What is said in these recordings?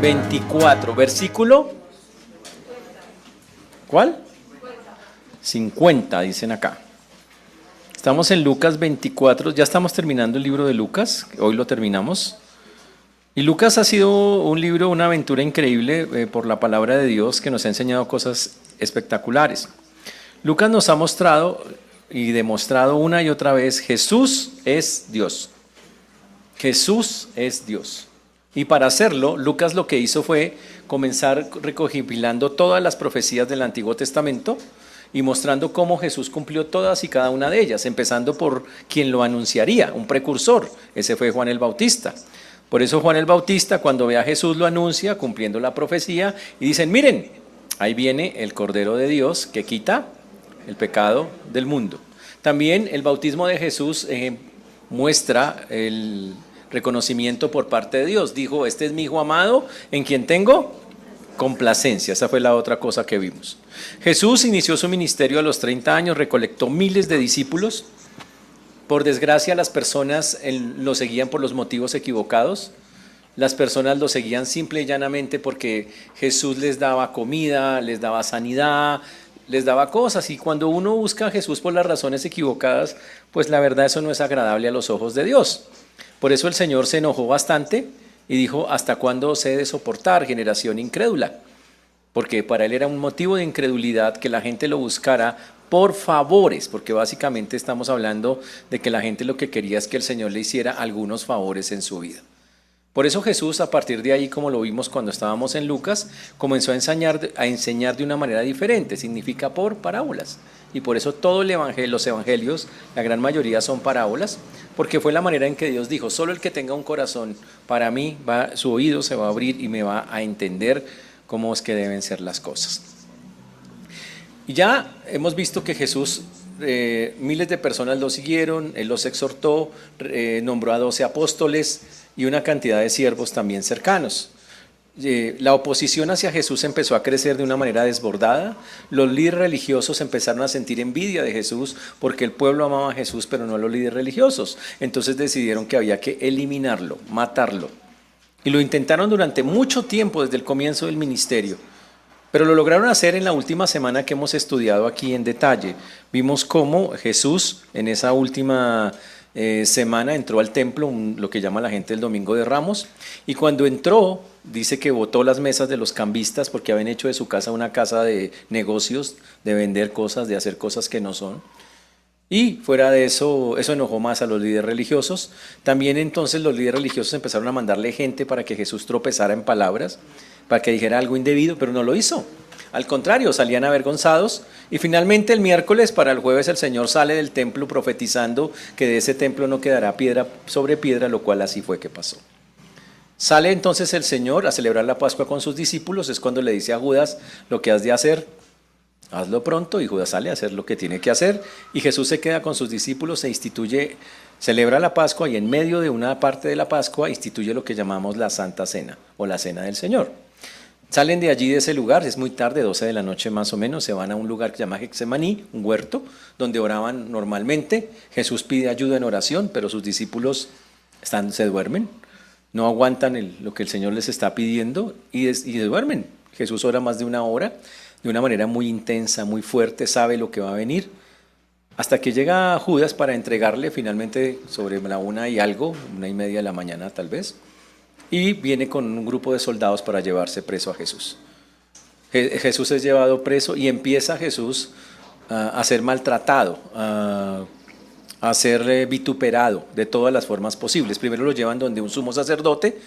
24, versículo, ¿cuál? 50, dicen acá. Estamos en Lucas 24, ya estamos terminando el libro de Lucas, hoy lo terminamos. Y Lucas ha sido un libro, una aventura increíble por la palabra de Dios que nos ha enseñado cosas espectaculares. Lucas nos ha mostrado y demostrado una y otra vez, Jesús es Dios. Jesús es Dios. Y para hacerlo, Lucas lo que hizo fue comenzar recopilando todas las profecías del Antiguo Testamento y mostrando cómo Jesús cumplió todas y cada una de ellas, empezando por quien lo anunciaría, un precursor. Ese fue Juan el Bautista. Por eso Juan el Bautista, cuando ve a Jesús, lo anuncia cumpliendo la profecía y dicen, miren, ahí viene el Cordero de Dios que quita el pecado del mundo. También el bautismo de Jesús muestra el reconocimiento por parte de Dios. Dijo, este es mi Hijo amado, en quien tengo complacencia. Esa fue la otra cosa que vimos. Jesús inició su ministerio a los 30 años, recolectó miles de discípulos. Por desgracia, las personas lo seguían por los motivos equivocados. Las personas lo seguían simple y llanamente porque Jesús les daba comida, les daba sanidad, les daba cosas. Y cuando uno busca a Jesús por las razones equivocadas, pues la verdad eso no es agradable a los ojos de Dios. Por eso el Señor se enojó bastante y dijo, ¿hasta cuándo os he de soportar, generación incrédula? Porque para él era un motivo de incredulidad que la gente lo buscara por favores, porque básicamente estamos hablando de que la gente lo que quería es que el Señor le hiciera algunos favores en su vida. Por eso Jesús, a partir de ahí, como lo vimos cuando estábamos en Lucas, comenzó a enseñar de una manera diferente, significa por parábolas. Y por eso todos los evangelios, la gran mayoría son parábolas, porque fue la manera en que Dios dijo, solo el que tenga un corazón para mí, su oído se va a abrir y me va a entender cómo es que deben ser las cosas. Y ya hemos visto que Jesús, miles de personas lo siguieron, él los exhortó, nombró a 12 apóstoles y una cantidad de siervos también cercanos. La oposición hacia Jesús empezó a crecer de una manera desbordada. Los líderes religiosos empezaron a sentir envidia de Jesús porque el pueblo amaba a Jesús, pero no a los líderes religiosos. Entonces decidieron que había que eliminarlo, matarlo. Y lo intentaron durante mucho tiempo, desde el comienzo del ministerio. Pero lo lograron hacer en la última semana que hemos estudiado aquí en detalle. Vimos cómo Jesús en esa última semana entró al templo, lo que llama la gente el Domingo de Ramos, y cuando entró dice que botó las mesas de los cambistas porque habían hecho de su casa una casa de negocios, de vender cosas, de hacer cosas que no son. Y fuera de eso, eso enojó más a los líderes religiosos. También entonces los líderes religiosos empezaron a mandarle gente para que Jesús tropezara en palabras, para que dijera algo indebido, pero no lo hizo. Al contrario, salían avergonzados y finalmente el miércoles para el jueves el Señor sale del templo profetizando que de ese templo no quedará piedra sobre piedra, lo cual así fue que pasó. Sale entonces el Señor a celebrar la Pascua con sus discípulos, es cuando le dice a Judas lo que has de hacer, hazlo pronto, y Judas sale a hacer lo que tiene que hacer y Jesús se queda con sus discípulos e celebra la Pascua y en medio de una parte de la Pascua instituye lo que llamamos la Santa Cena o la Cena del Señor. Salen de allí, de ese lugar, es muy tarde, 12 de la noche más o menos, se van a un lugar que se llama Getsemaní, un huerto, donde oraban normalmente. Jesús pide ayuda en oración, pero sus discípulos se duermen, no aguantan lo que el Señor les está pidiendo y se duermen. Jesús ora más de una hora, de una manera muy intensa, muy fuerte, sabe lo que va a venir, hasta que llega Judas para entregarle finalmente sobre la 1:00 y 1:30 de la mañana tal vez, y viene con un grupo de soldados para llevarse preso a Jesús. Jesús es llevado preso y empieza Jesús a ser maltratado, a ser vituperado de todas las formas posibles. Primero lo llevan donde un sumo sacerdote,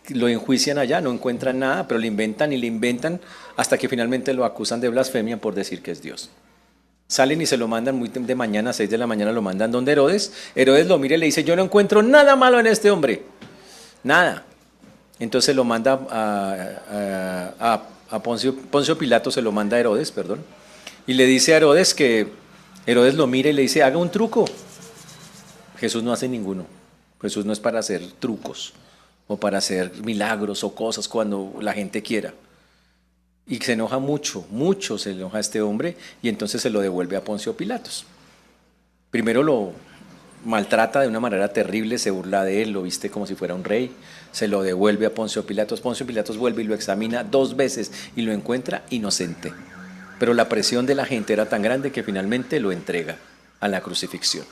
lo enjuician allá, no encuentran nada, pero le inventan hasta que finalmente lo acusan de blasfemia por decir que es Dios. Salen y se lo mandan muy de mañana, a 6 de la mañana lo mandan donde Herodes. Herodes lo mira y le dice, yo no encuentro nada malo en este hombre, nada. Entonces lo manda a Poncio Pilato, se lo manda a Herodes, perdón, y le dice a Herodes que Herodes lo mira y le dice, haga un truco. Jesús no hace ninguno. Jesús no es para hacer trucos o para hacer milagros o cosas cuando la gente quiera. Y se enoja mucho se enoja este hombre y entonces se lo devuelve a Poncio Pilatos. Primero maltrata de una manera terrible, se burla de él, lo viste como si fuera un rey, se lo devuelve a Poncio Pilatos. Poncio Pilatos vuelve y lo examina 2 veces y lo encuentra inocente. Pero la presión de la gente era tan grande que finalmente lo entrega a la crucifixión.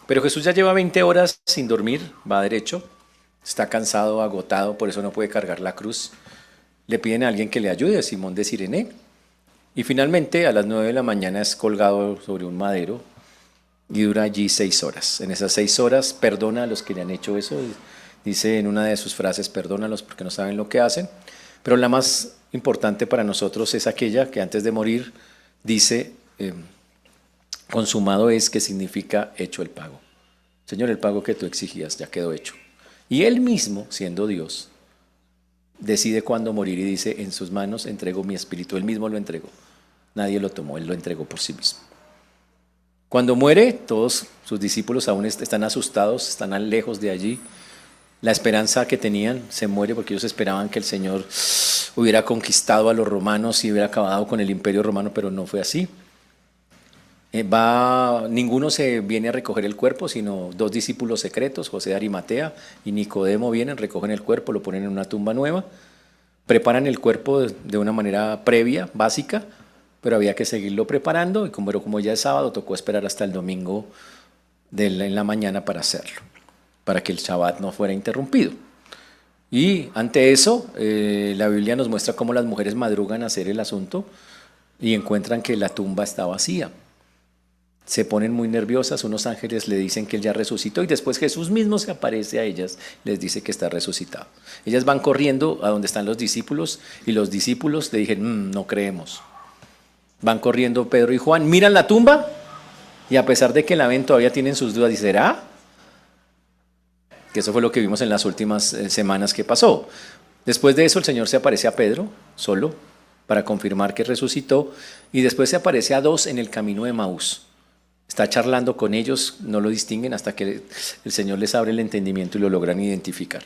Pero Jesús ya lleva 20 horas sin dormir, va derecho, está cansado, agotado, por eso no puede cargar la cruz. Le piden a alguien que le ayude, a Simón de Cirene, y finalmente a las 9 de la mañana es colgado sobre un madero y dura allí 6 horas. En esas 6 horas perdona a los que le han hecho eso, dice en una de sus frases, perdónalos porque no saben lo que hacen, pero la más importante para nosotros es aquella que antes de morir dice, consumado es, que significa hecho el pago. Señor, el pago que tú exigías ya quedó hecho. Y él mismo, siendo Dios, decide cuándo morir y dice, en sus manos entrego mi espíritu. Él mismo lo entregó. Nadie lo tomó, él lo entregó por sí mismo. Cuando muere, todos sus discípulos aún están asustados, están lejos de allí. La esperanza que tenían se muere porque ellos esperaban que el Señor hubiera conquistado a los romanos y hubiera acabado con el imperio romano, pero no fue así. Ninguno se viene a recoger el cuerpo, sino 2 discípulos secretos, José de Arimatea y Nicodemo, vienen, recogen el cuerpo, lo ponen en una tumba nueva, preparan el cuerpo de una manera previa, básica, pero había que seguirlo preparando y como ya es sábado, tocó esperar hasta el domingo en la mañana para hacerlo, para que el Shabbat no fuera interrumpido. Y ante eso, la Biblia nos muestra cómo las mujeres madrugan a hacer el asunto y encuentran que la tumba está vacía. Se ponen muy nerviosas, unos ángeles le dicen que él ya resucitó y después Jesús mismo se aparece a ellas, les dice que está resucitado. Ellas van corriendo a donde están los discípulos y los discípulos le dijeron, no creemos. Van corriendo Pedro y Juan, miran la tumba y a pesar de que la ven todavía tienen sus dudas y ¿será? Que eso fue lo que vimos en las últimas semanas que pasó. Después de eso el Señor se aparece a Pedro solo para confirmar que resucitó y después se aparece a 2 en el camino de Emaús. Está charlando con ellos, no lo distinguen hasta que el Señor les abre el entendimiento y lo logran identificar.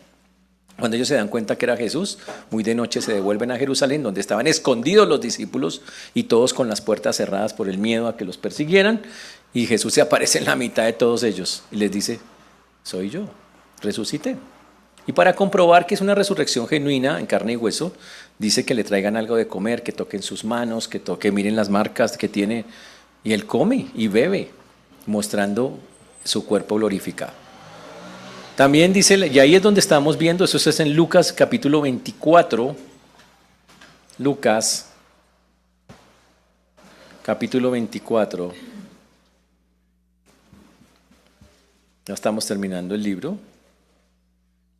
Cuando ellos se dan cuenta que era Jesús, muy de noche se devuelven a Jerusalén, donde estaban escondidos los discípulos y todos con las puertas cerradas por el miedo a que los persiguieran. Y Jesús se aparece en la mitad de todos ellos y les dice, soy yo, resucité. Y para comprobar que es una resurrección genuina en carne y hueso, dice que le traigan algo de comer, que toquen sus manos, que miren las marcas que tiene. Y él come y bebe, mostrando su cuerpo glorificado. También dice, y ahí es donde estamos viendo, eso es en Lucas capítulo 24, Lucas capítulo 24, ya estamos terminando el libro,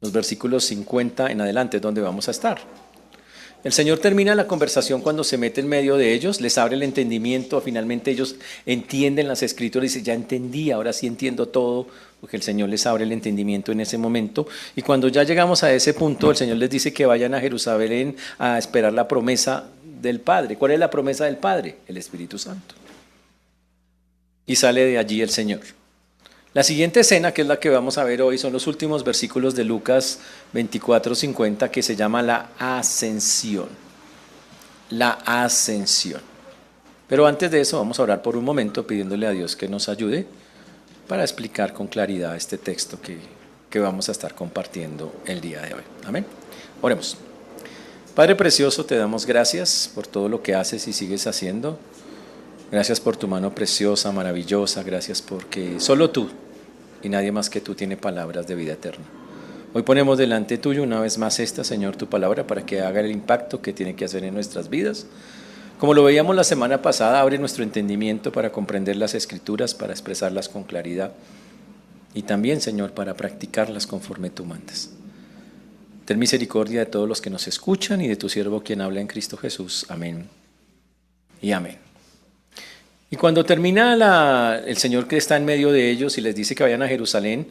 los versículos 50 en adelante es donde vamos a estar. El Señor termina la conversación cuando se mete en medio de ellos, les abre el entendimiento, finalmente ellos entienden las escrituras y dicen, ya entendí, ahora sí entiendo todo, porque el Señor les abre el entendimiento en ese momento. Y cuando ya llegamos a ese punto, el Señor les dice que vayan a Jerusalén a esperar la promesa del Padre. ¿Cuál es la promesa del Padre? El Espíritu Santo. Y sale de allí el Señor. La siguiente escena, que es la que vamos a ver hoy, son los últimos versículos de Lucas 24:50, que se llama la ascensión. La ascensión. Pero antes de eso vamos a orar por un momento pidiéndole a Dios que nos ayude para explicar con claridad este texto que vamos a estar compartiendo el día de hoy. Amén. Oremos. Padre precioso, te damos gracias por todo lo que haces y sigues haciendo. Gracias por tu mano preciosa, maravillosa. Gracias porque solo tú y nadie más que tú tiene palabras de vida eterna. Hoy ponemos delante tuyo una vez más esta, Señor, tu palabra para que haga el impacto que tiene que hacer en nuestras vidas. Como lo veíamos la semana pasada, abre nuestro entendimiento para comprender las Escrituras, para expresarlas con claridad y también, Señor, para practicarlas conforme tú mandas. Ten misericordia de todos los que nos escuchan y de tu siervo quien habla en Cristo Jesús. Amén y amén. Y cuando termina el Señor que está en medio de ellos y les dice que vayan a Jerusalén,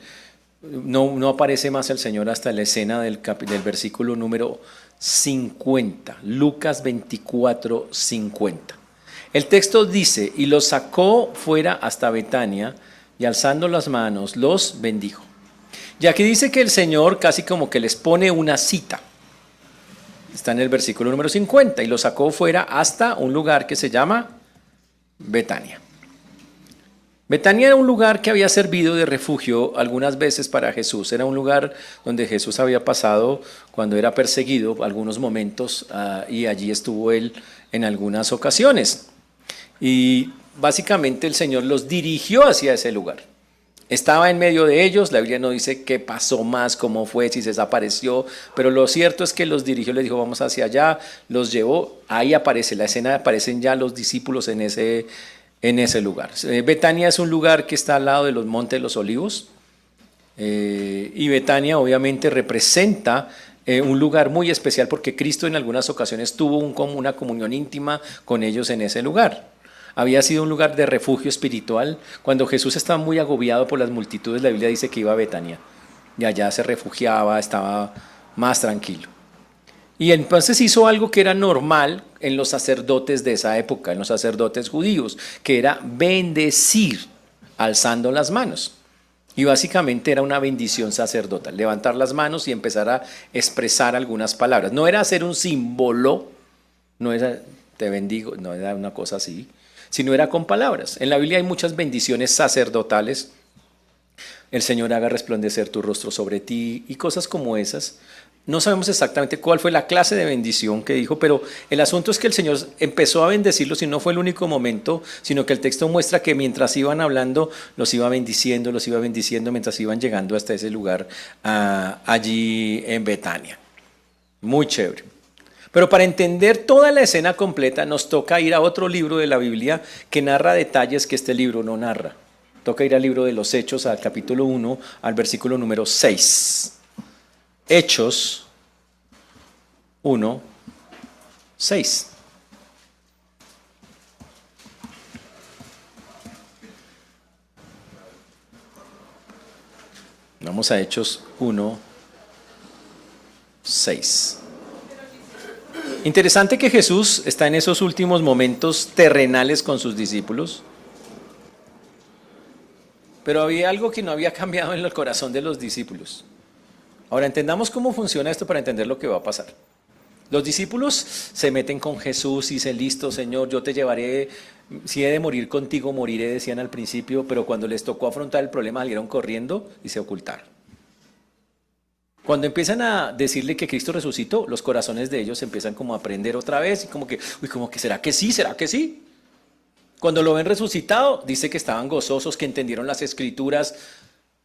no aparece más el Señor hasta la escena del versículo número 50, Lucas 24:50. El texto dice, y los sacó fuera hasta Betania y alzando las manos los bendijo. Y aquí dice que el Señor casi como que les pone una cita. Está en el versículo número 50, y los sacó fuera hasta un lugar que se llama Betania. Betania era un lugar que había servido de refugio algunas veces para Jesús. Era un lugar donde Jesús había pasado cuando era perseguido algunos momentos y allí estuvo él en algunas ocasiones. Y básicamente el Señor los dirigió hacia ese lugar. Estaba en medio de ellos, la Biblia no dice qué pasó más, cómo fue, si se desapareció, pero lo cierto es que los dirigió, les dijo vamos hacia allá, los llevó, ahí aparece la escena, aparecen ya los discípulos en ese lugar. Betania es un lugar que está al lado de los Montes de los Olivos y Betania obviamente representa un lugar muy especial porque Cristo en algunas ocasiones tuvo una comunión íntima con ellos en ese lugar. Había sido un lugar de refugio espiritual. Cuando Jesús estaba muy agobiado por las multitudes, la Biblia dice que iba a Betania y allá se refugiaba, estaba más tranquilo. Y entonces hizo algo que era normal en los sacerdotes de esa época, en los sacerdotes judíos, que era bendecir alzando las manos. Y básicamente era una bendición sacerdotal, levantar las manos y empezar a expresar algunas palabras. No era hacer un símbolo, no era te bendigo, no era una cosa así, sino era con palabras. En la Biblia hay muchas bendiciones sacerdotales. El Señor haga resplandecer tu rostro sobre ti y cosas como esas. No sabemos exactamente cuál fue la clase de bendición que dijo, pero el asunto es que el Señor empezó a bendecirlos y no fue el único momento, sino que el texto muestra que mientras iban hablando, los iba bendiciendo mientras iban llegando hasta ese lugar allí en Betania. Muy chévere. Pero para entender toda la escena completa nos toca ir a otro libro de la Biblia que narra detalles que este libro no narra. Toca ir al libro de los Hechos, al capítulo 1, al versículo número 6. Hechos 1, 6. Vamos a Hechos 1, 6. Interesante que Jesús está en esos últimos momentos terrenales con sus discípulos, pero había algo que no había cambiado en el corazón de los discípulos. Ahora entendamos cómo funciona esto para entender lo que va a pasar. Los discípulos se meten con Jesús y dicen, listo Señor, yo te llevaré, si he de morir contigo, moriré, decían al principio, pero cuando les tocó afrontar el problema salieron corriendo y se ocultaron. Cuando empiezan a decirle que Cristo resucitó, los corazones de ellos empiezan como a aprender otra vez y como que, ¿será que sí? ¿Será que sí? Cuando lo ven resucitado, dice que estaban gozosos, que entendieron las escrituras,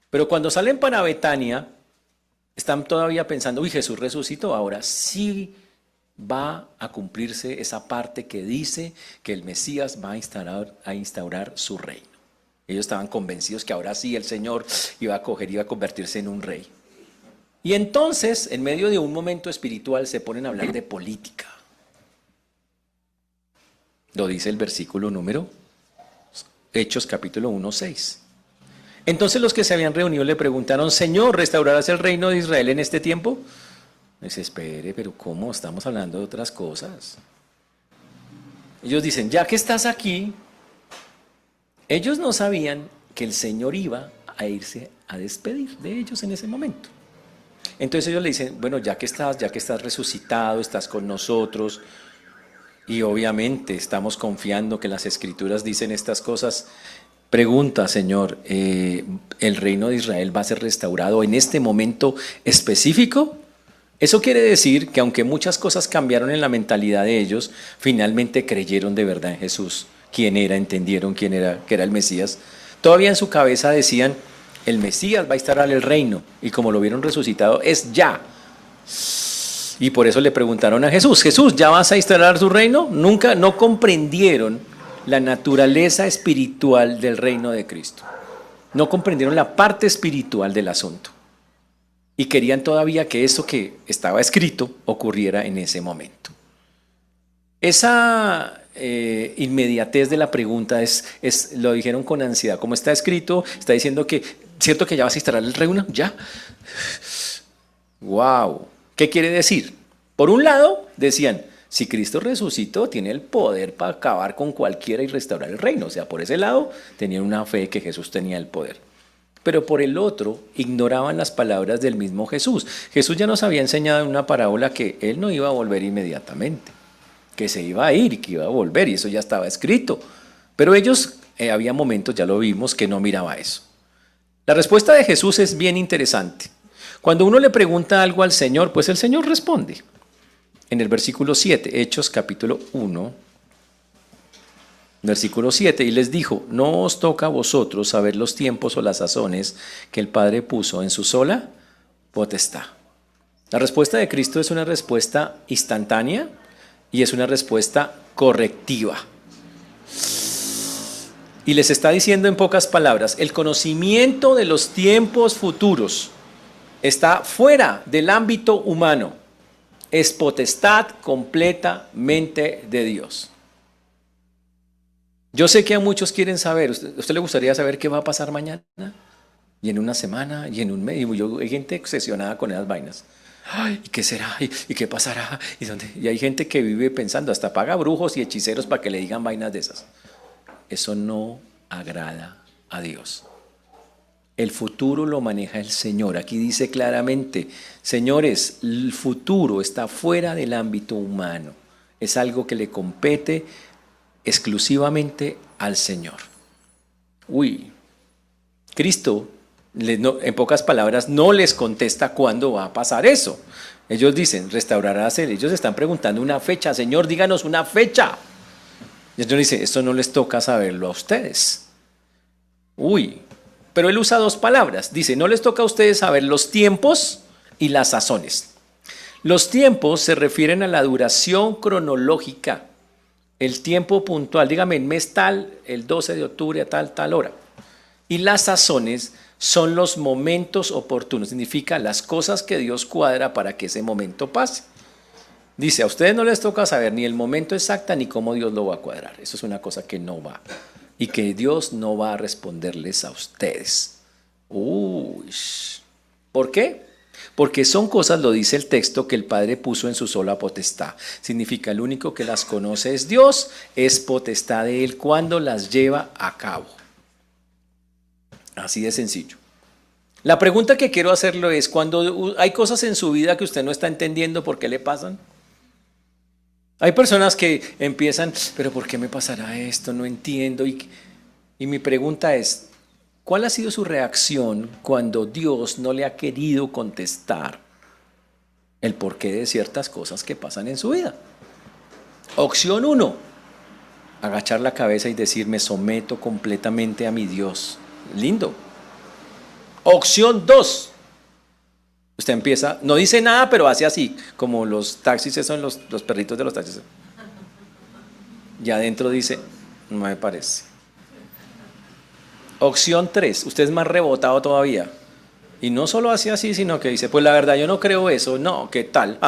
pero cuando salen para Betania, están todavía pensando, Jesús resucitó, ahora sí va a cumplirse esa parte que dice que el Mesías va a instaurar su reino. Ellos estaban convencidos que ahora sí el Señor iba a convertirse en un rey. Y entonces, en medio de un momento espiritual, se ponen a hablar de política. Lo dice el versículo número, Hechos capítulo 1, 6. Entonces los que se habían reunido le preguntaron, Señor, ¿restaurarás el reino de Israel en este tiempo? Dice, espere, pero ¿cómo? Estamos hablando de otras cosas. Ellos dicen, ya que estás aquí, ellos no sabían que el Señor iba a irse a despedir de ellos en ese momento. Entonces ellos le dicen, bueno, ya que estás resucitado, estás con nosotros, y obviamente estamos confiando que las Escrituras dicen estas cosas. Pregunta, Señor, ¿el reino de Israel va a ser restaurado en este momento específico? Eso quiere decir que aunque muchas cosas cambiaron en la mentalidad de ellos, finalmente creyeron de verdad en Jesús, quién era, entendieron quién era, que era el Mesías. Todavía en su cabeza decían, el Mesías va a instaurar el reino, y como lo vieron resucitado, es ya. Y por eso le preguntaron a Jesús, Jesús, ¿ya vas a instaurar su reino? No comprendieron la naturaleza espiritual del reino de Cristo. No comprendieron la parte espiritual del asunto. Y querían todavía que eso que estaba escrito ocurriera en ese momento. Esa inmediatez de la pregunta lo dijeron con ansiedad. Como está escrito, está diciendo que, ¿cierto que ya vas a instalar el reino? ¿Ya? ¡Wow! ¿Qué quiere decir? Por un lado, decían, si Cristo resucitó, tiene el poder para acabar con cualquiera y restaurar el reino. O sea, por ese lado, tenían una fe que Jesús tenía el poder. Pero por el otro, ignoraban las palabras del mismo Jesús. Jesús ya nos había enseñado en una parábola que Él no iba a volver inmediatamente, que se iba a ir y que iba a volver, y eso ya estaba escrito. Pero ellos había momentos, ya lo vimos, que no miraba eso. La respuesta de Jesús es bien interesante. Cuando uno le pregunta algo al Señor, pues el Señor responde. En el versículo 7, Hechos capítulo 1, versículo 7, y les dijo, no os toca a vosotros saber los tiempos o las sazones que el Padre puso en su sola potestad. La respuesta de Cristo es una respuesta instantánea y es una respuesta correctiva. Y les está diciendo en pocas palabras, el conocimiento de los tiempos futuros está fuera del ámbito humano. Es potestad completamente de Dios. Yo sé que a muchos quieren saber, ¿usted le gustaría saber qué va a pasar mañana? Y en una semana, y en un mes. Hay gente obsesionada con esas vainas. Ay, ¿y qué será? ¿Y qué pasará? Y hay gente que vive pensando, hasta paga brujos y hechiceros para que le digan vainas de esas. Eso no agrada a Dios. El futuro lo maneja el Señor. Aquí dice claramente, señores, el futuro está fuera del ámbito humano. Es algo que le compete exclusivamente al Señor. Cristo, en pocas palabras, no les contesta cuándo va a pasar eso. Ellos dicen, restaurarás él. Ellos están preguntando una fecha. Señor, díganos una fecha. Y el Señor dice, esto no les toca saberlo a ustedes. Pero él usa dos palabras. Dice, no les toca a ustedes saber los tiempos y las sazones. Los tiempos se refieren a la duración cronológica, el tiempo puntual. Dígame, el mes tal, el 12 de octubre a tal hora. Y las sazones son los momentos oportunos. Significa las cosas que Dios cuadra para que ese momento pase. Dice, a ustedes no les toca saber ni el momento exacto ni cómo Dios lo va a cuadrar. Eso es una cosa que no va. Y que Dios no va a responderles a ustedes. ¿Por qué? Porque son cosas, lo dice el texto, que el Padre puso en su sola potestad. Significa, el único que las conoce es Dios, es potestad de Él cuando las lleva a cabo. Así de sencillo. La pregunta que quiero hacerlo es, cuando hay cosas en su vida que usted no está entendiendo, ¿por qué le pasan? Hay personas que empiezan, pero ¿por qué me pasará esto? No entiendo. Y mi pregunta es, ¿cuál ha sido su reacción cuando Dios no le ha querido contestar el porqué de ciertas cosas que pasan en su vida? Opción 1, agachar la cabeza y decir, me someto completamente a mi Dios. Lindo. Opción 2, usted empieza, no dice nada, pero hace así, como los taxis, esos son los perritos de los taxis. Y adentro dice, no me parece. Opción 3, usted es más rebotado todavía. Y no solo hace así, sino que dice, pues la verdad yo no creo eso. No, ¿qué tal?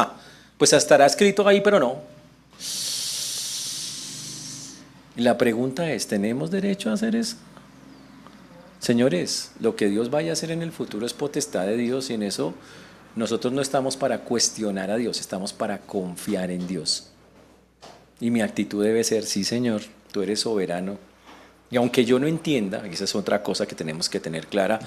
Pues estará escrito ahí, pero no. Y la pregunta es, ¿tenemos derecho a hacer eso? Señores, lo que Dios vaya a hacer en el futuro es potestad de Dios, y en eso nosotros no estamos para cuestionar a Dios, estamos para confiar en Dios. Y mi actitud debe ser, sí Señor, tú eres soberano. Y aunque yo no entienda, y esa es otra cosa que tenemos que tener clara,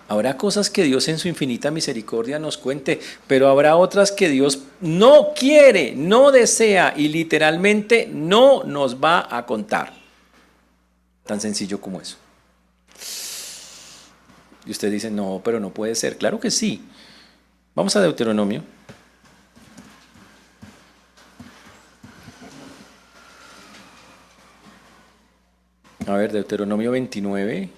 habrá cosas que Dios en su infinita misericordia nos cuente, pero habrá otras que Dios no quiere, no desea y literalmente no nos va a contar. Tan sencillo como eso. Y usted dice, no, pero no puede ser. Claro que sí. Vamos a Deuteronomio. A ver, Deuteronomio 29.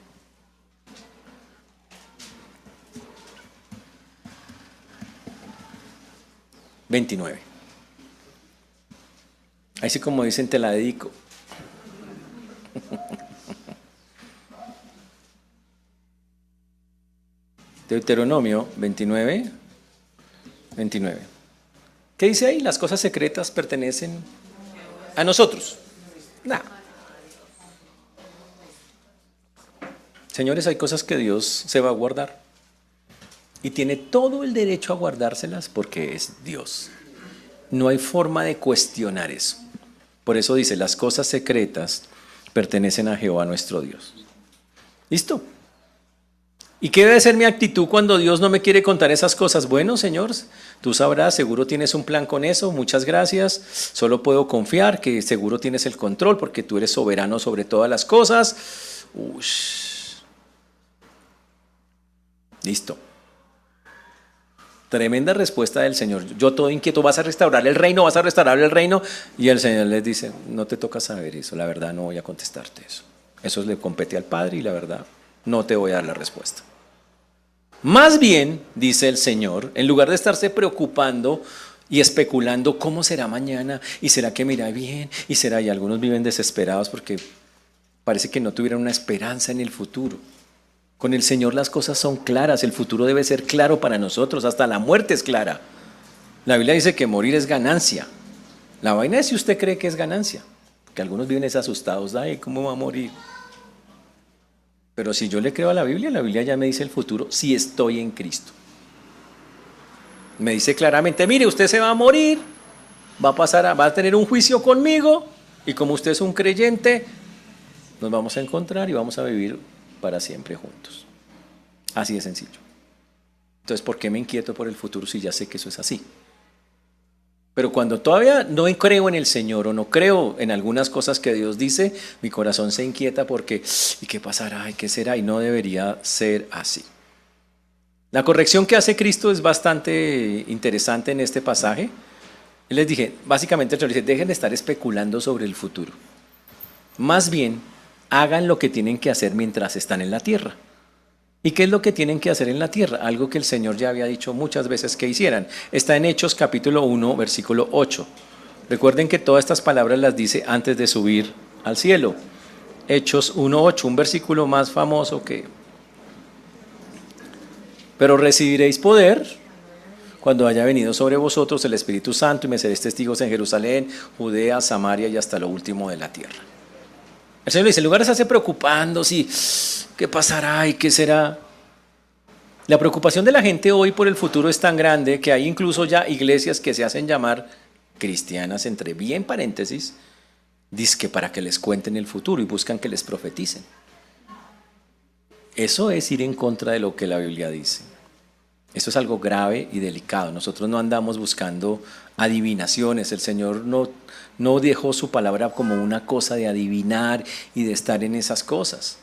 Ahí sí, como dicen, te la dedico. Deuteronomio 29. ¿Qué dice ahí? Las cosas secretas pertenecen a nosotros. Nah. Señores, hay cosas que Dios se va a guardar. Y tiene todo el derecho a guardárselas porque es Dios. No hay forma de cuestionar eso. Por eso dice, las cosas secretas pertenecen a Jehová nuestro Dios. ¿Listo? ¿Y qué debe ser mi actitud cuando Dios no me quiere contar esas cosas? Bueno, Señor, tú sabrás, seguro tienes un plan con eso, muchas gracias. Solo puedo confiar que seguro tienes el control porque tú eres soberano sobre todas las cosas. Ush. Listo. Tremenda respuesta del Señor. Yo todo inquieto, ¿vas a restaurar el reino? ¿Vas a restaurar el reino? Y el Señor les dice, no te toca saber eso, la verdad no voy a contestarte eso. Eso le compete al Padre y la verdad no te voy a dar la respuesta. Más bien, dice el Señor, en lugar de estarse preocupando y especulando cómo será mañana, y será que me irá bien, y será, y algunos viven desesperados porque parece que no tuvieran una esperanza en el futuro. Con el Señor las cosas son claras, el futuro debe ser claro para nosotros, hasta la muerte es clara. La Biblia dice que morir es ganancia. La vaina es si usted cree que es ganancia, que algunos viven asustados, ay, ¿cómo va a morir? Pero si yo le creo a la Biblia ya me dice el futuro si estoy en Cristo. Me dice claramente, mire, usted se va a morir, va a tener un juicio conmigo, y como usted es un creyente, nos vamos a encontrar y vamos a vivir para siempre juntos. Así de sencillo. Entonces, ¿por qué me inquieto por el futuro si ya sé que eso es así? Pero cuando todavía no creo en el Señor o no creo en algunas cosas que Dios dice, mi corazón se inquieta porque, ¿y qué pasará? ¿Y qué será? Y no debería ser así. La corrección que hace Cristo es bastante interesante en este pasaje. Él les dije, básicamente el Señor dice, dejen de estar especulando sobre el futuro. Más bien, hagan lo que tienen que hacer mientras están en la tierra. ¿Y qué es lo que tienen que hacer en la tierra? Algo que el Señor ya había dicho muchas veces que hicieran. Está en Hechos capítulo 1, versículo 8. Recuerden que todas estas palabras las dice antes de subir al cielo. Hechos 1:8, un versículo más famoso que... Pero recibiréis poder cuando haya venido sobre vosotros el Espíritu Santo y me seréis testigos en Jerusalén, Judea, Samaria y hasta lo último de la tierra. El Señor le dice, en lugar de estarse preocupando, sí, ¿qué pasará y qué será? La preocupación de la gente hoy por el futuro es tan grande que hay incluso ya iglesias que se hacen llamar cristianas, entre bien paréntesis, dizque para que les cuenten el futuro y buscan que les profeticen. Eso es ir en contra de lo que la Biblia dice. Eso es algo grave y delicado. Nosotros no andamos buscando adivinaciones. El Señor no dejó su palabra como una cosa de adivinar y de estar en esas cosas.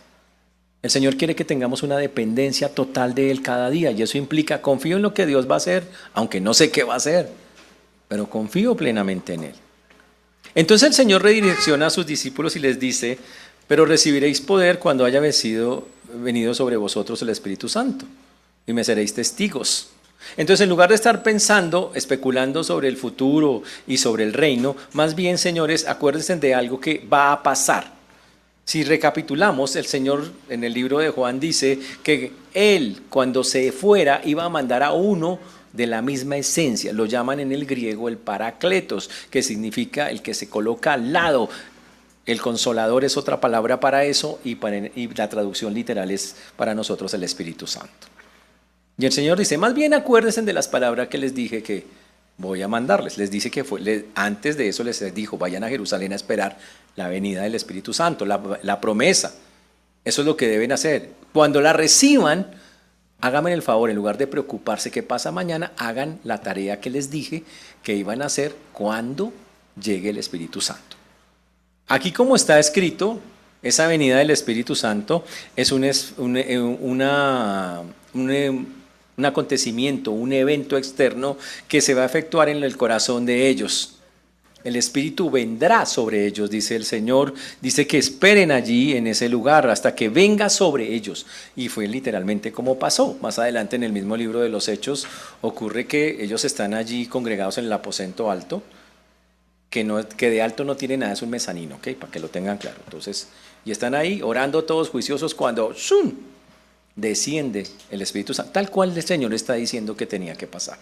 El Señor quiere que tengamos una dependencia total de Él cada día, y eso implica, confío en lo que Dios va a hacer, aunque no sé qué va a hacer, pero confío plenamente en Él. Entonces el Señor redirecciona a sus discípulos y les dice, pero recibiréis poder cuando haya venido sobre vosotros el Espíritu Santo, y me seréis testigos. Entonces, en lugar de estar pensando, especulando sobre el futuro y sobre el reino, más bien, señores, acuérdense de algo que va a pasar. Si recapitulamos, el Señor en el libro de Juan dice que Él, cuando se fuera, iba a mandar a uno de la misma esencia. Lo llaman en el griego el Parácletos, que significa el que se coloca al lado. El Consolador es otra palabra para eso, y la traducción literal es para nosotros el Espíritu Santo. Y el Señor dice, más bien acuérdense de las palabras que les dije que voy a mandarles. Les dice que antes de eso les dijo, vayan a Jerusalén a esperar la venida del Espíritu Santo, la promesa. Eso es lo que deben hacer. Cuando la reciban, háganme el favor, en lugar de preocuparse qué pasa mañana, hagan la tarea que les dije que iban a hacer cuando llegue el Espíritu Santo. Aquí, como está escrito, esa venida del Espíritu Santo es un acontecimiento, un evento externo que se va a efectuar en el corazón de ellos. El Espíritu vendrá sobre ellos, dice el Señor, dice que esperen allí en ese lugar hasta que venga sobre ellos. Y fue literalmente como pasó. Más adelante en el mismo libro de los Hechos ocurre que ellos están allí congregados en el aposento alto, que de alto no tiene nada, es un mezanino, ¿ok? Para que lo tengan claro. Entonces, y están ahí orando todos juiciosos cuando ¡shum!, desciende el Espíritu Santo, tal cual el Señor está diciendo que tenía que pasar.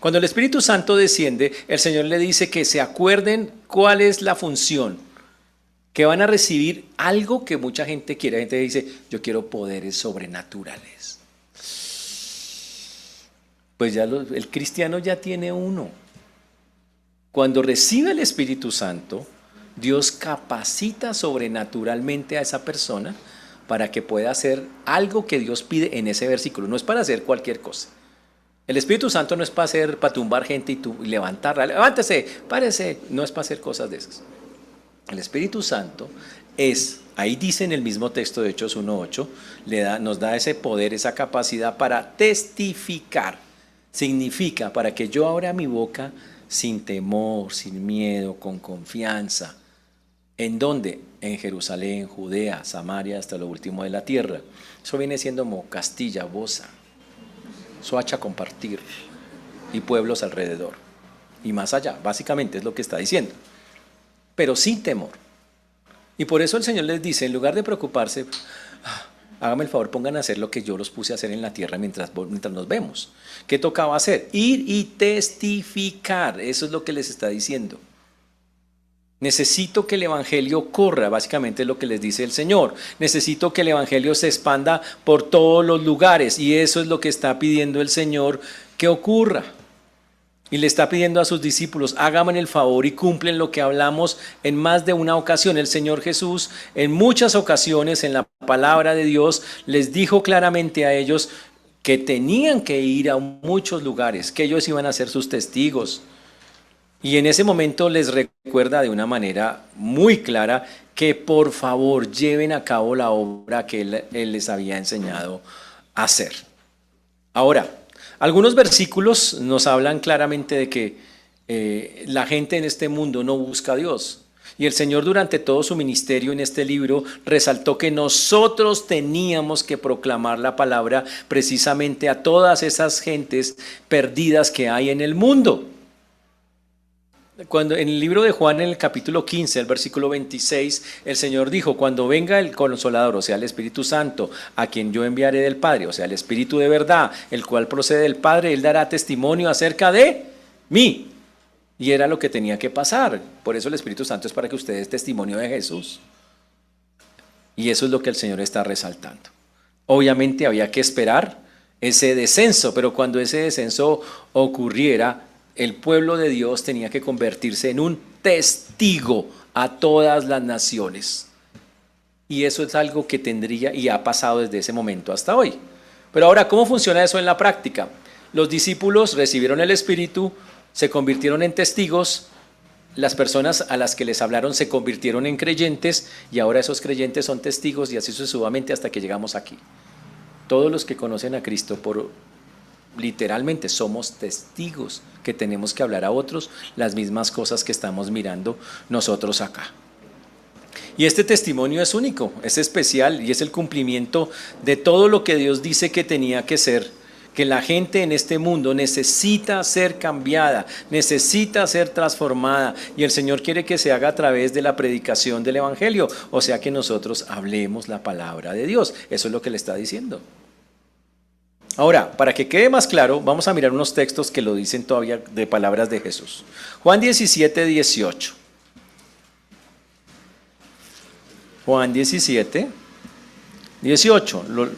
Cuando el Espíritu Santo desciende, el Señor le dice que se acuerden cuál es la función, que van a recibir algo que mucha gente quiere. La gente dice, yo quiero poderes sobrenaturales. Pues ya el cristiano ya tiene uno. Cuando recibe el Espíritu Santo, Dios capacita sobrenaturalmente a esa persona para que pueda hacer algo que Dios pide en ese versículo. No es para hacer cualquier cosa. El Espíritu Santo no es para tumbar gente y levantarla. Levántese, párese. No es para hacer cosas de esas. El Espíritu Santo ahí dice en el mismo texto de Hechos 1:8, nos da ese poder, esa capacidad para testificar. Significa para que yo abra mi boca sin temor, sin miedo, con confianza. ¿En dónde? En Jerusalén, Judea, Samaria, hasta lo último de la tierra. Eso viene siendo como Castilla, Bosa, Soacha, compartir, y pueblos alrededor. Y más allá, básicamente es lo que está diciendo. Pero sin temor. Y por eso el Señor les dice, en lugar de preocuparse, hágame el favor, pongan a hacer lo que yo los puse a hacer en la tierra mientras nos vemos. ¿Qué tocaba hacer? Ir y testificar. Eso es lo que les está diciendo. Necesito que el evangelio corra, básicamente es lo que les dice el Señor. Necesito que el evangelio se expanda por todos los lugares, y eso es lo que está pidiendo el Señor que ocurra. Y le está pidiendo a sus discípulos, háganme el favor y cumplen lo que hablamos en más de una ocasión. El Señor Jesús en muchas ocasiones en la palabra de Dios les dijo claramente a ellos que tenían que ir a muchos lugares, que ellos iban a ser sus testigos. Y en ese momento les recuerda de una manera muy clara que por favor lleven a cabo la obra que Él les había enseñado a hacer. Ahora, algunos versículos nos hablan claramente de que la gente en este mundo no busca a Dios. Y el Señor durante todo su ministerio en este libro resaltó que nosotros teníamos que proclamar la palabra precisamente a todas esas gentes perdidas que hay en el mundo. Cuando en el libro de Juan, en el capítulo 15, el versículo 26, el Señor dijo, cuando venga el Consolador, o sea, el Espíritu Santo, a quien yo enviaré del Padre, o sea, el Espíritu de verdad, el cual procede del Padre, Él dará testimonio acerca de mí. Y era lo que tenía que pasar. Por eso el Espíritu Santo es para que ustedes testimonio de Jesús. Y eso es lo que el Señor está resaltando. Obviamente había que esperar ese descenso, pero cuando ese descenso ocurriera, el pueblo de Dios tenía que convertirse en un testigo a todas las naciones. Y eso es algo que tendría y ha pasado desde ese momento hasta hoy. Pero ahora, ¿cómo funciona eso en la práctica? Los discípulos recibieron el Espíritu, se convirtieron en testigos, las personas a las que les hablaron se convirtieron en creyentes, y ahora esos creyentes son testigos, y así sucesivamente hasta que llegamos aquí. Todos los que conocen a Cristo literalmente somos testigos que tenemos que hablar a otros las mismas cosas que estamos mirando nosotros acá. Y este testimonio es único, es especial y es el cumplimiento de todo lo que Dios dice que tenía que ser, que la gente en este mundo necesita ser cambiada, necesita ser transformada, y el Señor quiere que se haga a través de la predicación del Evangelio, o sea que nosotros hablemos la palabra de Dios. Eso es lo que le está diciendo. Ahora, para que quede más claro, vamos a mirar unos textos que lo dicen todavía de palabras de Jesús. Juan 17:18. Juan 17:18.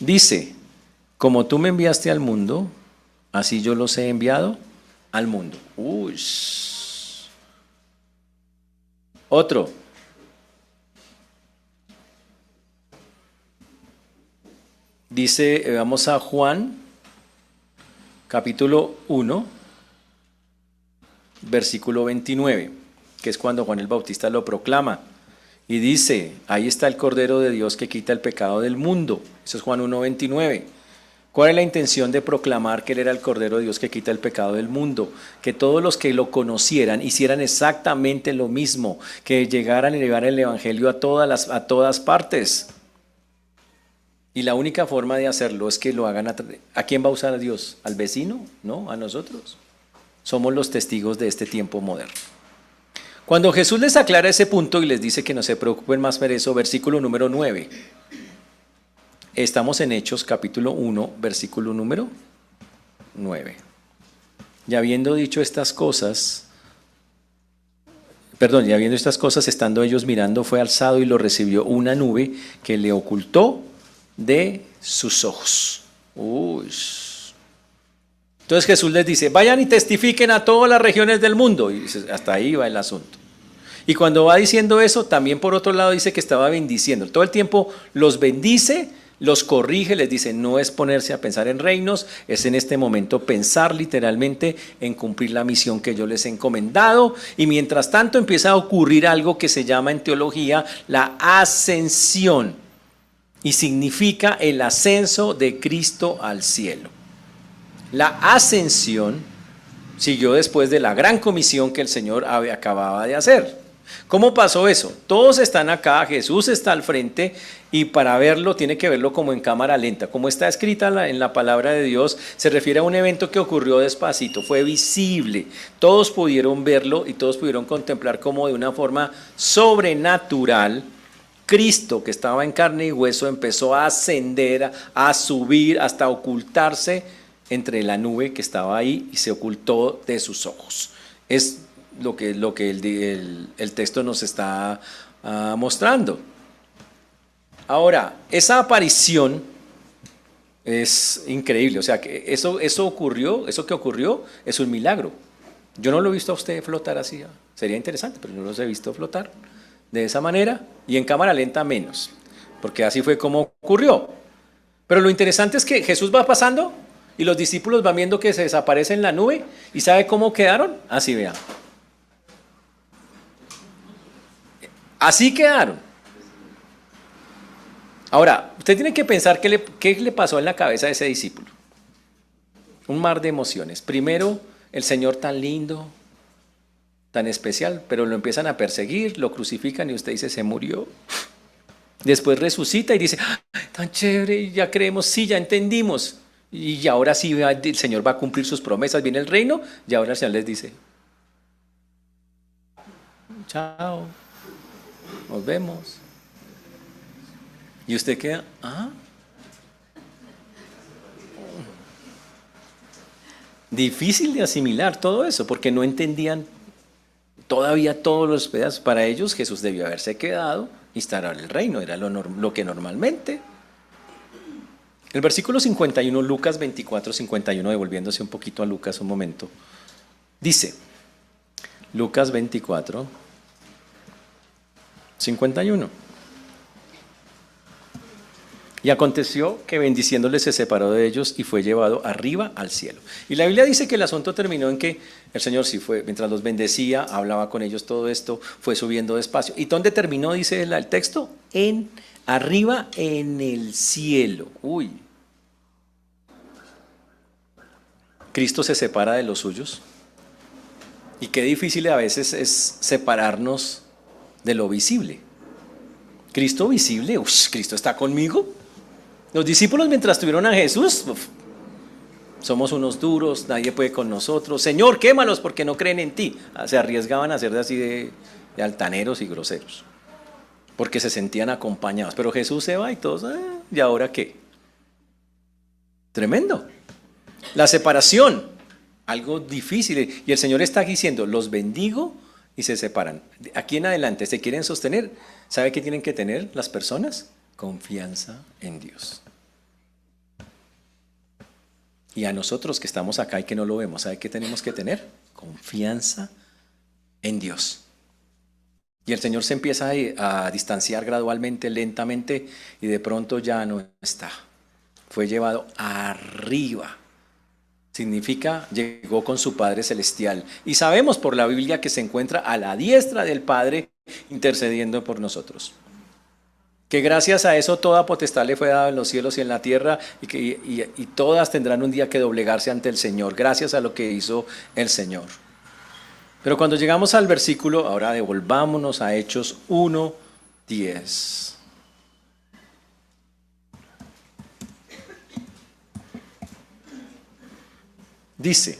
Dice, como tú me enviaste al mundo, así yo los he enviado al mundo. Uy. Otro. Dice, vamos a Juan, capítulo 1, versículo 29, que es cuando Juan el Bautista lo proclama. Y dice, ahí está el Cordero de Dios que quita el pecado del mundo. Eso es Juan 1:29. ¿Cuál es la intención de proclamar que Él era el Cordero de Dios que quita el pecado del mundo? Que todos los que lo conocieran hicieran exactamente lo mismo, que llegaran y llevaran el Evangelio a todas partes. Y la única forma de hacerlo es que lo hagan ¿a quién va a usar a Dios? ¿Al vecino? No, a nosotros. Somos los testigos de este tiempo moderno. Cuando Jesús les aclara ese punto y les dice que no se preocupen más por eso, versículo número 9. Estamos en Hechos capítulo 1, versículo número 9. Y habiendo dicho estas cosas, estando ellos mirando, fue alzado y lo recibió una nube que le ocultó de sus ojos. Uy. Entonces Jesús les dice, vayan y testifiquen a todas las regiones del mundo. Y hasta ahí va el asunto. Y cuando va diciendo eso, también por otro lado dice que estaba bendiciendo. Todo el tiempo los bendice, los corrige, les dice, no es ponerse a pensar en reinos, es en este momento pensar literalmente en cumplir la misión que yo les he encomendado. Y mientras tanto empieza a ocurrir algo que se llama en teología la ascensión, y significa el ascenso de Cristo al cielo. La ascensión siguió después de la gran comisión que el Señor acababa de hacer. ¿Cómo pasó eso? Todos están acá, Jesús está al frente, y para verlo tiene que verlo como en cámara lenta. Como está escrita en la palabra de Dios, se refiere a un evento que ocurrió despacito, fue visible. Todos pudieron verlo y todos pudieron contemplar cómo de una forma sobrenatural Cristo, que estaba en carne y hueso, empezó a ascender, a subir, hasta ocultarse entre la nube que estaba ahí, y se ocultó de sus ojos. Es lo que el texto nos está mostrando. Ahora, esa aparición es increíble. O sea, que eso ocurrió, eso que ocurrió es un milagro. Yo no lo he visto a usted flotar así. Sería interesante, pero no los he visto flotar de esa manera, y en cámara lenta menos, porque así fue como ocurrió. Pero lo interesante es que Jesús va pasando y los discípulos van viendo que se desaparece en la nube, y ¿sabe cómo quedaron? Así, vean. Así quedaron. Ahora, usted tiene que pensar qué le pasó en la cabeza de ese discípulo. Un mar de emociones. Primero, el Señor tan lindo, tan especial, pero lo empiezan a perseguir, lo crucifican y usted dice, se murió. Después resucita y dice, ¡ah, tan chévere, ya creemos, sí, ya entendimos! Y ahora sí el Señor va a cumplir sus promesas, viene el reino, y ahora el Señor les dice, chao, nos vemos. Y usted queda, ¿ah? Difícil de asimilar todo eso, porque no entendían todavía todos los pedazos. Para ellos Jesús debió haberse quedado, instaurar el reino, era lo que normalmente. El versículo 51, Lucas 24, 51, devolviéndose un poquito a Lucas un momento, dice, Lucas 24, 51. Y aconteció que bendiciéndoles se separó de ellos y fue llevado arriba al cielo. Y la Biblia dice que el asunto terminó en que el Señor sí fue, mientras los bendecía, hablaba con ellos todo esto, fue subiendo despacio. ¿Y dónde terminó, dice el texto? Arriba en el cielo. Uy. Cristo se separa de los suyos. Y qué difícil a veces es separarnos de lo visible. Cristo visible, Cristo está conmigo. Los discípulos, mientras tuvieron a Jesús, somos unos duros, nadie puede con nosotros. Señor, quémalos porque no creen en ti. Se arriesgaban a ser así de altaneros y groseros, porque se sentían acompañados. Pero Jesús se va y todos, ¿y ahora qué? Tremendo. La separación, algo difícil. Y el Señor está diciendo, los bendigo, y se separan. Aquí en adelante, ¿se quieren sostener? ¿Sabe qué tienen que tener las personas? Confianza en Dios. Y a nosotros que estamos acá y que no lo vemos, ¿sabe qué tenemos que tener? Confianza en Dios. Y el Señor se empieza a distanciar gradualmente, lentamente, y de pronto ya no está. Fue llevado arriba. Significa, llegó con su Padre Celestial. Y sabemos por la Biblia que se encuentra a la diestra del Padre intercediendo por nosotros. Que gracias a eso toda potestad le fue dada en los cielos y en la tierra, y todas tendrán un día que doblegarse ante el Señor, gracias a lo que hizo el Señor. Pero cuando llegamos al versículo, ahora devolvámonos a Hechos 1, 10. Dice,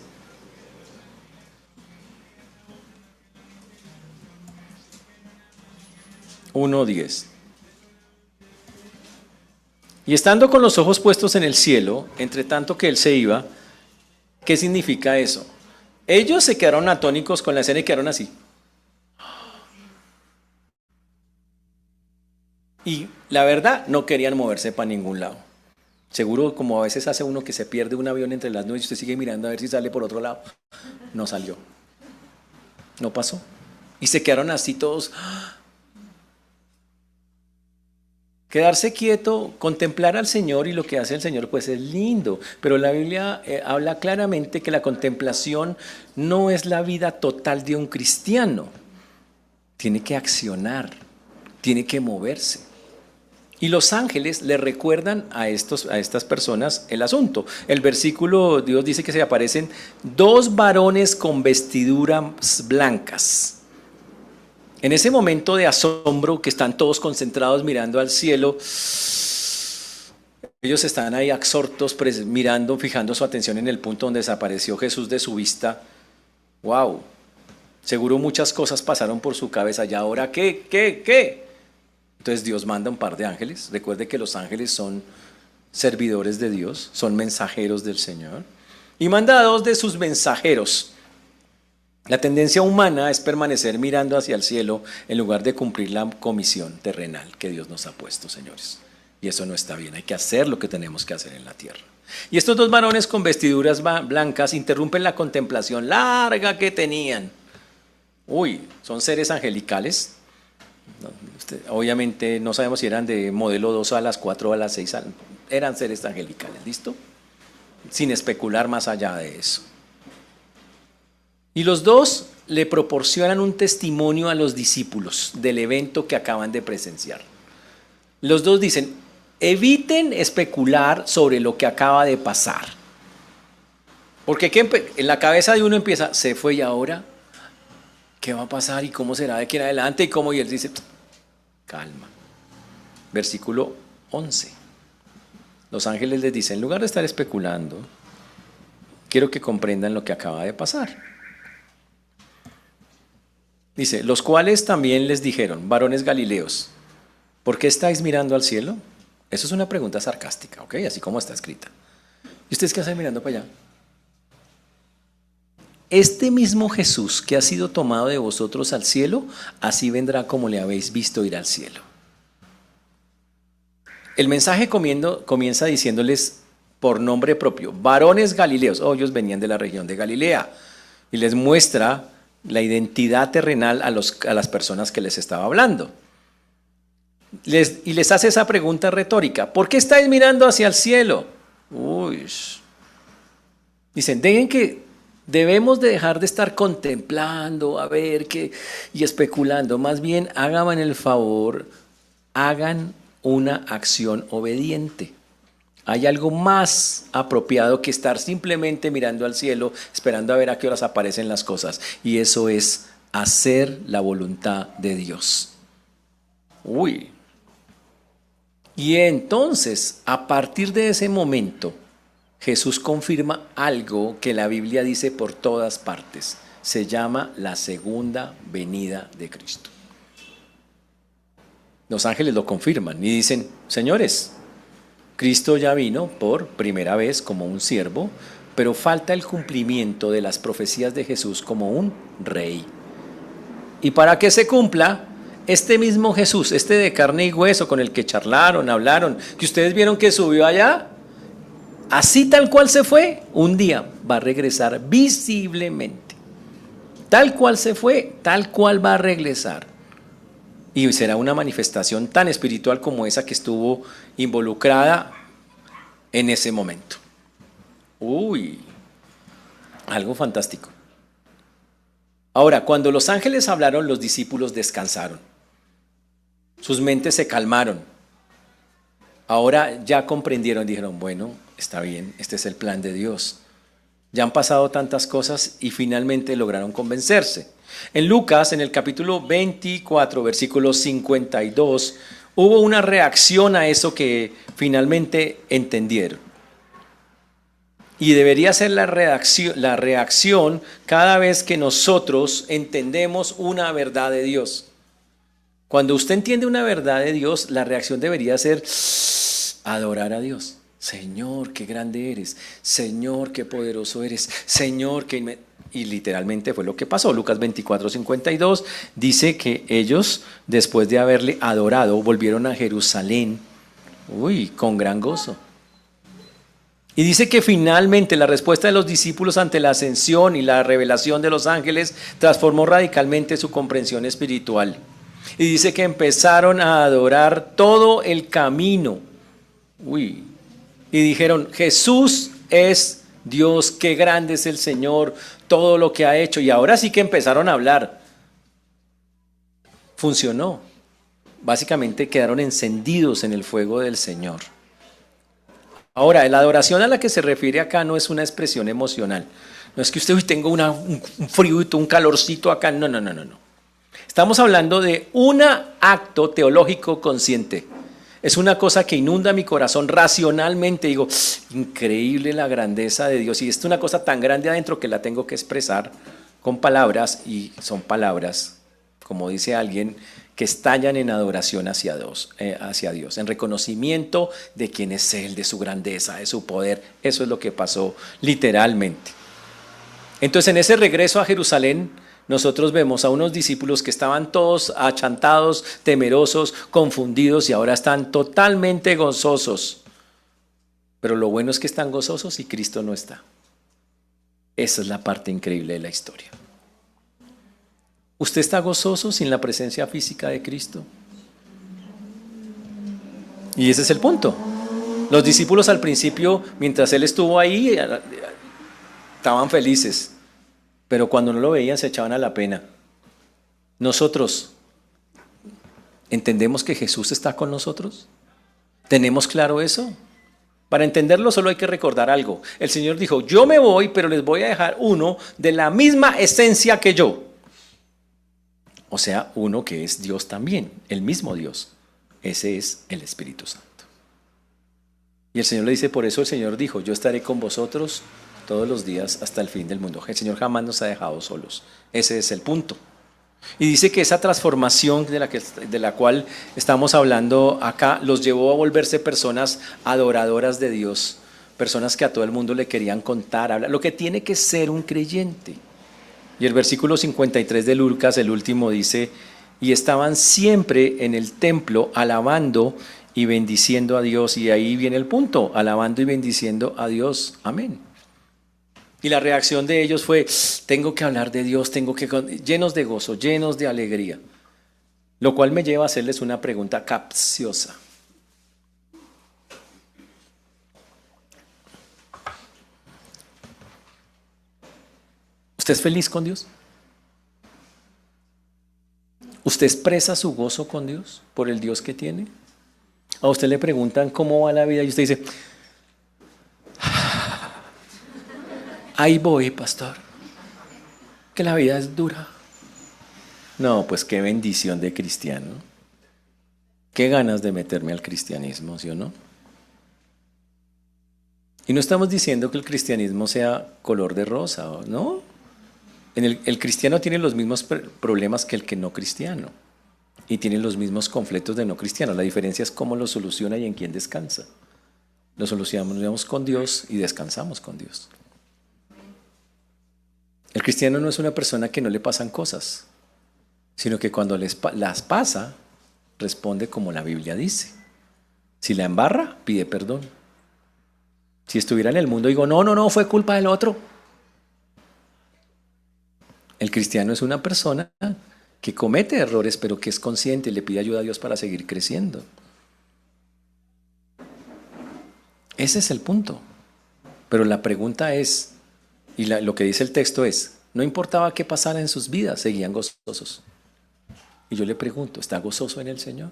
uno 10. Y estando con los ojos puestos en el cielo, entre tanto que él se iba, ¿qué significa eso? Ellos se quedaron atónicos con la escena y quedaron así. Y la verdad, no querían moverse para ningún lado. Seguro, como a veces hace uno que se pierde un avión entre las nubes y usted sigue mirando a ver si sale por otro lado. No salió. No pasó. Y se quedaron así todos. Quedarse quieto, contemplar al Señor, y lo que hace el Señor pues es lindo, pero la Biblia habla claramente que la contemplación no es la vida total de un cristiano. Tiene que accionar, tiene que moverse. Y los ángeles le recuerdan a estas personas el asunto. El versículo, Dios dice que se aparecen dos varones con vestiduras blancas. En ese momento de asombro que están todos concentrados mirando al cielo, ellos están ahí absortos, mirando, fijando su atención en el punto donde desapareció Jesús de su vista. ¡Wow! Seguro muchas cosas pasaron por su cabeza. ¿Y ahora qué? Entonces Dios manda un par de ángeles. Recuerde que los ángeles son servidores de Dios, son mensajeros del Señor. Y manda a dos de sus mensajeros. La tendencia humana es permanecer mirando hacia el cielo en lugar de cumplir la comisión terrenal que Dios nos ha puesto, señores. Y eso no está bien, hay que hacer lo que tenemos que hacer en la tierra. Y estos dos varones con vestiduras blancas interrumpen la contemplación larga que tenían. Son seres angelicales. Obviamente no sabemos si eran de modelo 2 alas, 4 alas, 6 alas. Eran seres angelicales, ¿listo? Sin especular más allá de eso. Y los dos le proporcionan un testimonio a los discípulos del evento que acaban de presenciar. Los dos dicen, eviten especular sobre lo que acaba de pasar. Porque en la cabeza de uno empieza, se fue y ahora, ¿qué va a pasar? ¿Y cómo será de aquí en adelante? ¿Y cómo? Y él dice, calma. Versículo 11. Los ángeles les dicen, en lugar de estar especulando, quiero que comprendan lo que acaba de pasar. Dice, los cuales también les dijeron, varones galileos, ¿por qué estáis mirando al cielo? Eso es una pregunta sarcástica, ¿ok? Así como está escrita. ¿Y ustedes qué hacen mirando para allá? Este mismo Jesús que ha sido tomado de vosotros al cielo, así vendrá como le habéis visto ir al cielo. El mensaje comienza diciéndoles por nombre propio, varones galileos. Ellos venían de la región de Galilea. Y les muestra la identidad terrenal a las personas que les estaba hablando. Y les hace esa pregunta retórica, ¿por qué estáis mirando hacia el cielo? Dicen, debemos de dejar de estar contemplando, a ver qué, y especulando. Más bien, háganme el favor, hagan una acción obediente. Hay algo más apropiado que estar simplemente mirando al cielo, esperando a ver a qué horas aparecen las cosas. Y eso es hacer la voluntad de Dios. Y entonces, a partir de ese momento, Jesús confirma algo que la Biblia dice por todas partes. Se llama la segunda venida de Cristo. Los ángeles lo confirman y dicen, señores, Cristo ya vino por primera vez como un siervo, pero falta el cumplimiento de las profecías de Jesús como un rey. Y para que se cumpla, este mismo Jesús, este de carne y hueso con el que charlaron, hablaron, que ustedes vieron que subió allá, así tal cual se fue, un día va a regresar visiblemente. Tal cual se fue, tal cual va a regresar. Y será una manifestación tan espiritual como esa que estuvo involucrada en ese momento. Algo fantástico. Ahora, cuando los ángeles hablaron, los discípulos descansaron. Sus mentes se calmaron. Ahora ya comprendieron, dijeron, bueno, está bien, este es el plan de Dios. Ya han pasado tantas cosas y finalmente lograron convencerse. En Lucas, en el capítulo 24, versículo 52, hubo una reacción a eso que finalmente entendieron. Y debería ser la reacción cada vez que nosotros entendemos una verdad de Dios. Cuando usted entiende una verdad de Dios, la reacción debería ser adorar a Dios. Señor, qué grande eres. Señor, qué poderoso eres. Señor, Y literalmente fue lo que pasó. Lucas 24, 52 dice que ellos, después de haberle adorado, volvieron a Jerusalén, con gran gozo. Y dice que finalmente la respuesta de los discípulos ante la ascensión y la revelación de los ángeles transformó radicalmente su comprensión espiritual. Y dice que empezaron a adorar todo el camino. Uy. Y dijeron, Jesús es Dios, qué grande es el Señor, todo lo que ha hecho. Y ahora sí que empezaron a hablar. Funcionó. Básicamente quedaron encendidos en el fuego del Señor. Ahora, la adoración a la que se refiere acá no es una expresión emocional. No es que usted hoy tenga un frío, un calorcito acá. No, no, no, no, no. Estamos hablando de un acto teológico consciente. Es una cosa que inunda mi corazón racionalmente. Digo, increíble la grandeza de Dios. Y es una cosa tan grande adentro que la tengo que expresar con palabras. Y son palabras, como dice alguien, que estallan en adoración hacia Dios, en reconocimiento de quién es Él, de su grandeza, de su poder. Eso es lo que pasó literalmente. Entonces, en ese regreso a Jerusalén, nosotros vemos a unos discípulos que estaban todos achantados, temerosos, confundidos y ahora están totalmente gozosos. Pero lo bueno es que están gozosos y Cristo no está. Esa es la parte increíble de la historia. ¿Usted está gozoso sin la presencia física de Cristo? Y ese es el punto. Los discípulos al principio, mientras Él estuvo ahí, estaban felices. Pero cuando no lo veían se echaban a la pena. Nosotros, ¿entendemos que Jesús está con nosotros? ¿Tenemos claro eso? Para entenderlo solo hay que recordar algo. El Señor dijo, yo me voy, pero les voy a dejar uno de la misma esencia que yo. O sea, uno que es Dios también, el mismo Dios. Ese es el Espíritu Santo. Y el Señor le dice, por eso el Señor dijo, yo estaré con vosotros todos los días hasta el fin del mundo. El Señor jamás nos ha dejado solos. Ese es el punto. Y dice que esa transformación de la cual estamos hablando acá los llevó a volverse personas adoradoras de Dios, personas que a todo el mundo le querían contar, hablar, lo que tiene que ser un creyente. Y el versículo 53 de Lucas, el último, dice, y estaban siempre en el templo alabando y bendiciendo a Dios. Y ahí viene el punto, alabando y bendiciendo a Dios. Amén. Y la reacción de ellos fue, tengo que hablar de Dios, llenos de gozo, llenos de alegría. Lo cual me lleva a hacerles una pregunta capciosa. ¿Usted es feliz con Dios? ¿Usted expresa su gozo con Dios por el Dios que tiene? A usted le preguntan cómo va la vida y usted dice, ahí voy, pastor, que la vida es dura. No, pues qué bendición de cristiano. Qué ganas de meterme al cristianismo, ¿sí o no? Y no estamos diciendo que el cristianismo sea color de rosa, ¿no? El cristiano tiene los mismos problemas que el que no cristiano. Y tiene los mismos conflictos de no cristiano. La diferencia es cómo lo soluciona y en quién descansa. Lo solucionamos con Dios y descansamos con Dios. El cristiano no es una persona que no le pasan cosas, sino que cuando las pasa, responde como la Biblia dice. Si la embarra, pide perdón. Si estuviera en el mundo, digo, no, fue culpa del otro. El cristiano es una persona que comete errores, pero que es consciente y le pide ayuda a Dios para seguir creciendo. Ese es el punto. Pero la pregunta es, y lo que dice el texto es, no importaba qué pasara en sus vidas, seguían gozosos. Y yo le pregunto, ¿está gozoso en el Señor?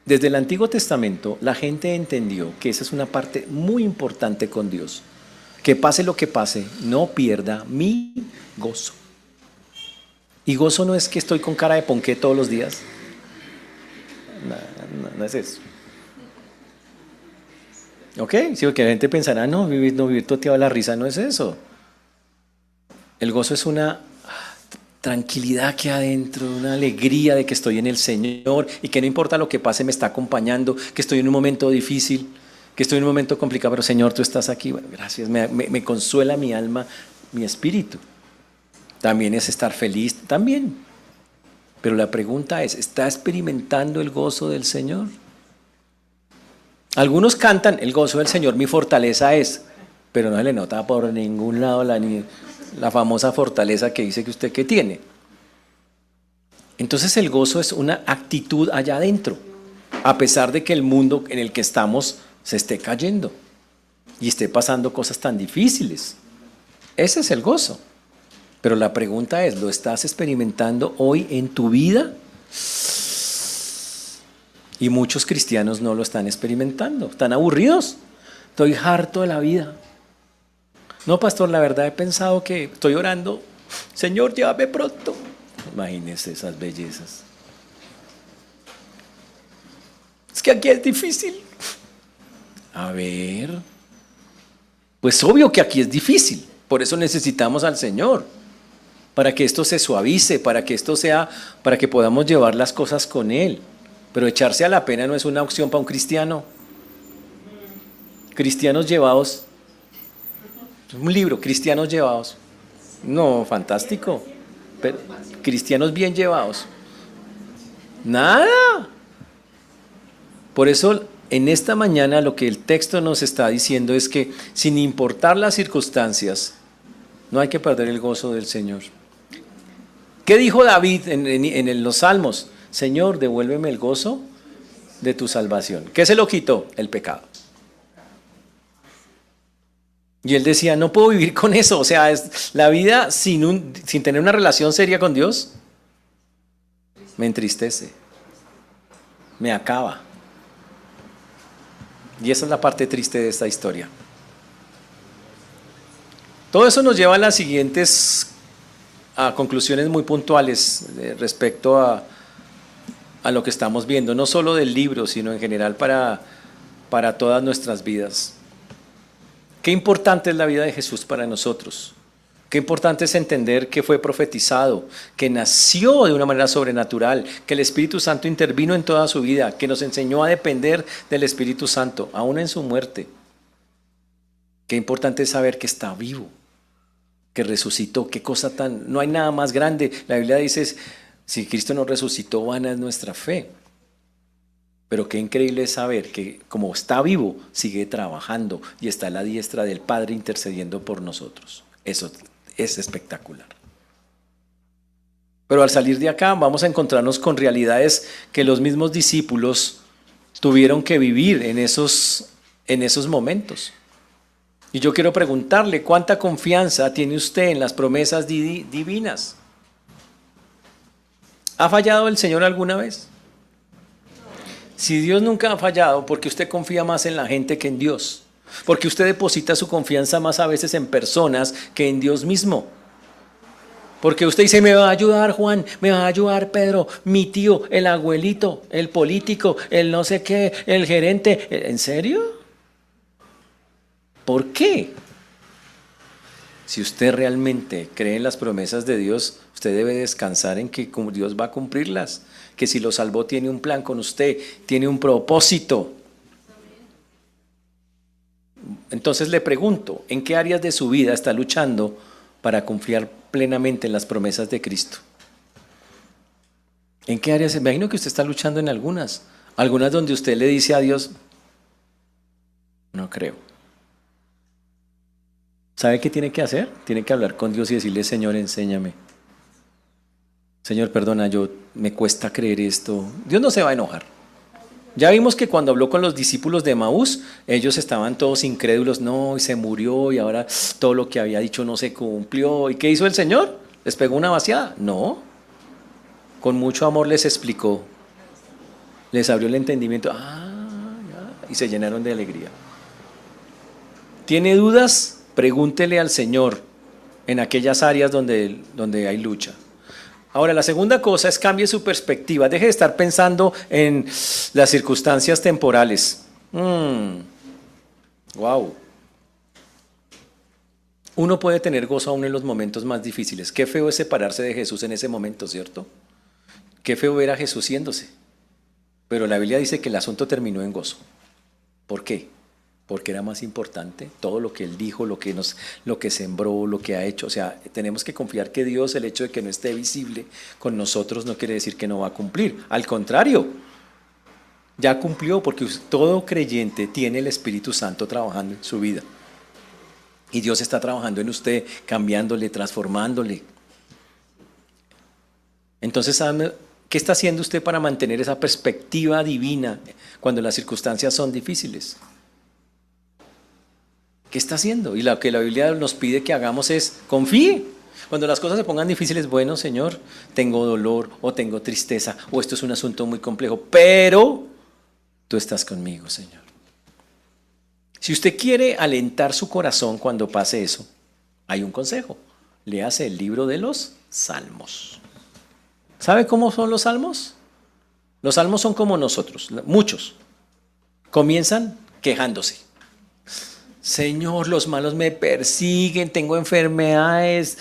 Desde el Antiguo Testamento, la gente entendió que esa es una parte muy importante con Dios. Que pase lo que pase, no pierda mi gozo. Y gozo no es que estoy con cara de ponqué todos los días. No es eso. ¿Ok? Sí, porque la gente pensará, no, vivir toteado a la risa, no es eso. El gozo es una tranquilidad que adentro, una alegría de que estoy en el Señor y que no importa lo que pase, me está acompañando, que estoy en un momento difícil, que estoy en un momento complicado, pero Señor, tú estás aquí. Bueno, gracias, me consuela mi alma, mi espíritu. También es estar feliz, también. Pero la pregunta es, ¿está experimentando el gozo del Señor? Algunos cantan, el gozo del Señor mi fortaleza es, pero no se le nota por ningún lado la famosa fortaleza que dice que usted que tiene. Entonces el gozo es una actitud allá adentro, a pesar de que el mundo en el que estamos se esté cayendo y esté pasando cosas tan difíciles. Ese es el gozo. Pero la pregunta es, ¿lo estás experimentando hoy en tu vida? Y muchos cristianos no lo están experimentando, están aburridos. Estoy harto de la vida. No, pastor, la verdad he pensado que estoy orando, Señor, llévame pronto. Imagínense esas bellezas. Es que aquí es difícil. A ver, pues obvio que aquí es difícil, por eso necesitamos al Señor, para que esto se suavice, para que esto sea, para que podamos llevar las cosas con Él. Pero echarse a la pena no es una opción para un cristiano. Cristianos llevados, un libro, cristianos llevados. No, fantástico. Pero, cristianos bien llevados. Nada. Por eso en esta mañana lo que el texto nos está diciendo es que sin importar las circunstancias, no hay que perder el gozo del Señor. ¿Qué dijo David en los Salmos? Señor, devuélveme el gozo de tu salvación. ¿Qué se lo quitó? El pecado. Y él decía, no puedo vivir con eso. O sea, es la vida sin tener una relación seria con Dios, me entristece, me acaba. Y esa es la parte triste de esta historia. Todo eso nos lleva a las siguientes conclusiones muy puntuales respecto a lo que estamos viendo, no solo del libro, sino en general para todas nuestras vidas. Qué importante es la vida de Jesús para nosotros. Qué importante es entender que fue profetizado, que nació de una manera sobrenatural, que el Espíritu Santo intervino en toda su vida, que nos enseñó a depender del Espíritu Santo, aún en su muerte. Qué importante es saber que está vivo, que resucitó. Qué cosa tan... No hay nada más grande. La Biblia dice, si Cristo no resucitó, vana es nuestra fe. Pero qué increíble es saber que como está vivo, sigue trabajando y está a la diestra del Padre intercediendo por nosotros. Eso es espectacular. Pero al salir de acá vamos a encontrarnos con realidades que los mismos discípulos tuvieron que vivir en esos momentos. Y yo quiero preguntarle, ¿cuánta confianza tiene usted en las promesas divinas? ¿Ha fallado el Señor alguna vez? Si Dios nunca ha fallado, ¿por qué usted confía más en la gente que en Dios? Porque usted deposita su confianza más a veces en personas que en Dios mismo. Porque usted dice, me va a ayudar Juan, me va a ayudar Pedro, mi tío, el abuelito, el político, el no sé qué, el gerente. ¿En serio? ¿Por qué? Si usted realmente cree en las promesas de Dios, usted debe descansar en que Dios va a cumplirlas. Que si lo salvó tiene un plan con usted, tiene un propósito. Entonces le pregunto, ¿en qué áreas de su vida está luchando para confiar plenamente en las promesas de Cristo? ¿En qué áreas? Me imagino que usted está luchando en algunas donde usted le dice a Dios, no creo. ¿Sabe qué tiene que hacer? Tiene que hablar con Dios y decirle, Señor, enséñame. Señor, perdona, me cuesta creer esto. Dios no se va a enojar. Ya vimos que cuando habló con los discípulos de Emaús, ellos estaban todos incrédulos, no, y se murió, y ahora todo lo que había dicho no se cumplió. ¿Y qué hizo el Señor? ¿Les pegó una vaciada? No. Con mucho amor les explicó, les abrió el entendimiento, y se llenaron de alegría. ¿Tiene dudas? Pregúntele al Señor en aquellas áreas donde hay lucha. Ahora, la segunda cosa es cambie su perspectiva. Deje de estar pensando en las circunstancias temporales. Wow. Uno puede tener gozo aún en los momentos más difíciles. Qué feo es separarse de Jesús en ese momento, ¿cierto? Qué feo ver a Jesús yéndose. Pero la Biblia dice que el asunto terminó en gozo. ¿Por qué? Porque era más importante todo lo que Él dijo, lo que sembró, lo que ha hecho. O sea, tenemos que confiar que Dios, el hecho de que no esté visible con nosotros, no quiere decir que no va a cumplir. Al contrario, ya cumplió, porque todo creyente tiene el Espíritu Santo trabajando en su vida. Y Dios está trabajando en usted, cambiándole, transformándole. Entonces, ¿Qué está haciendo usted para mantener esa perspectiva divina cuando las circunstancias son difíciles? ¿Qué está haciendo? Y lo que la Biblia nos pide que hagamos es confíe. Cuando las cosas se pongan difíciles, bueno, Señor, tengo dolor o tengo tristeza o esto es un asunto muy complejo, pero tú estás conmigo, Señor. Si usted quiere alentar su corazón cuando pase eso, hay un consejo. Léase el libro de los Salmos. ¿Sabe cómo son los salmos? Los salmos son como nosotros, muchos. Comienzan quejándose. Señor, los malos me persiguen, tengo enfermedades.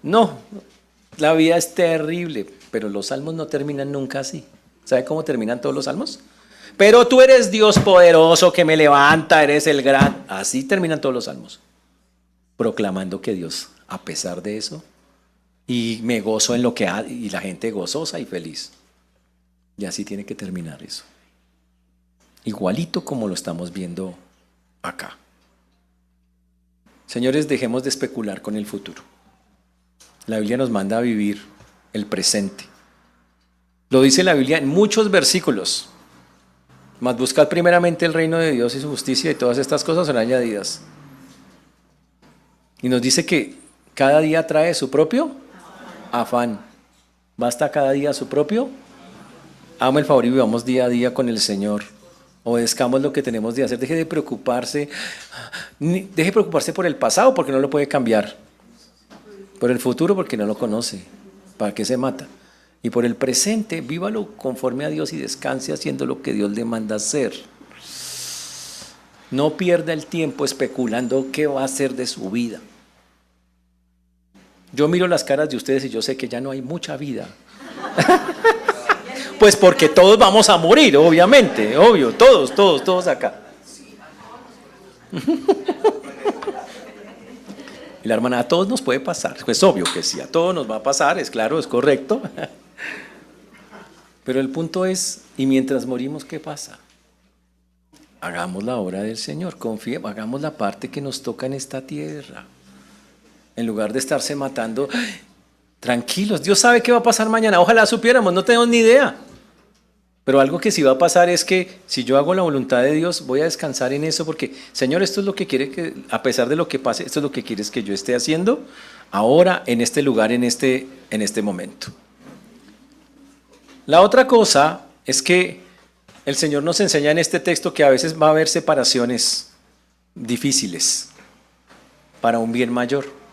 No, la vida es terrible, pero los salmos no terminan nunca así. ¿Sabe cómo terminan todos los salmos? Pero tú eres Dios poderoso que me levanta, eres el gran. Así terminan todos los salmos. Proclamando que Dios, a pesar de eso, y me gozo en lo que hay, y la gente gozosa y feliz. Y así tiene que terminar eso. Igualito como lo estamos viendo acá. Señores, dejemos de especular con el futuro. La Biblia nos manda a vivir el presente. Lo dice la Biblia en muchos versículos. Mas buscad primeramente el reino de Dios y su justicia, y todas estas cosas serán añadidas. Y nos dice que cada día trae su propio afán. Basta cada día su propio. Hagamos el favor y vivamos día a día con el Señor. Obedezcamos lo que tenemos de hacer. Deje de preocuparse. Deje de preocuparse por el pasado porque no lo puede cambiar. Por el futuro porque no lo conoce. ¿Para qué se mata? Y por el presente, vívalo conforme a Dios y descanse haciendo lo que Dios le manda hacer. No pierda el tiempo especulando qué va a hacer de su vida. Yo miro las caras de ustedes y yo sé que ya no hay mucha vida. Pues porque todos vamos a morir, obviamente, obvio, todos acá. Y la hermana, a todos nos puede pasar. Pues obvio que sí, a todos nos va a pasar, es claro, es correcto. Pero el punto es, y mientras morimos, ¿qué pasa? Hagamos la obra del Señor, confiemos, hagamos la parte que nos toca en esta tierra. En lugar de estarse matando, tranquilos, Dios sabe qué va a pasar mañana. Ojalá supiéramos, no tenemos ni idea. Pero algo que sí va a pasar es que si yo hago la voluntad de Dios, voy a descansar en eso porque, Señor, esto es lo que quiere que, a pesar de lo que pase, esto es lo que quieres que yo esté haciendo ahora, en este lugar, en este momento. La otra cosa es que el Señor nos enseña en este texto que a veces va a haber separaciones difíciles para un bien mayor.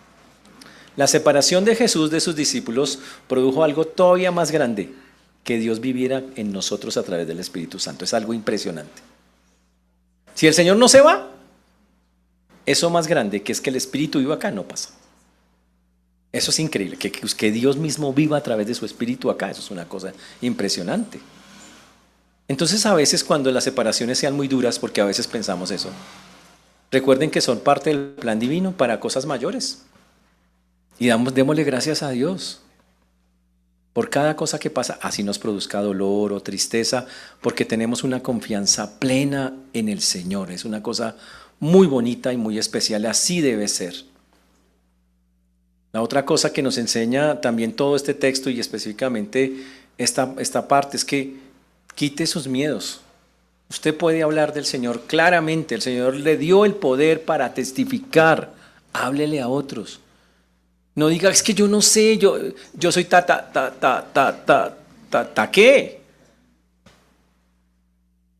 La separación de Jesús de sus discípulos produjo algo todavía más grande, que Dios viviera en nosotros a través del Espíritu Santo. Es algo impresionante. Si el Señor no se va, eso más grande que es que el Espíritu viva acá no pasa. Eso es increíble, que Dios mismo viva a través de su Espíritu acá, eso es una cosa impresionante. Entonces a veces cuando las separaciones sean muy duras, porque a veces pensamos eso, recuerden que son parte del plan divino para cosas mayores. Y démosle gracias a Dios por cada cosa que pasa, así nos produzca dolor o tristeza, porque tenemos una confianza plena en el Señor. Es una cosa muy bonita y muy especial, así debe ser. La otra cosa que nos enseña también todo este texto y específicamente esta parte es que quite sus miedos. Usted puede hablar del Señor claramente, el Señor le dio el poder para testificar, háblele a otros. No diga, es que yo no sé, yo soy ¿qué?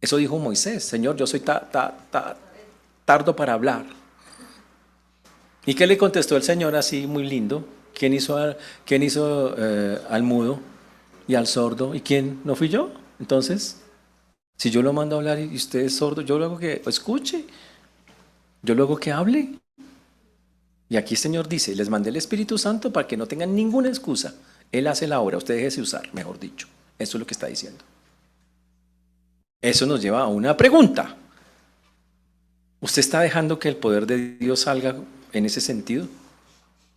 Eso dijo Moisés, Señor, yo soy tardo para hablar. ¿Y qué le contestó el Señor así muy lindo? ¿Quién hizo al mudo y al sordo? ¿Y quién? ¿No fui yo? Entonces, si yo lo mando a hablar y usted es sordo, yo luego que escuche, yo luego que hable. Y aquí el Señor dice, les mandé el Espíritu Santo para que no tengan ninguna excusa. Él hace la obra, usted déjese usar, mejor dicho. Eso es lo que está diciendo. Eso nos lleva a una pregunta. ¿Usted está dejando que el poder de Dios salga en ese sentido?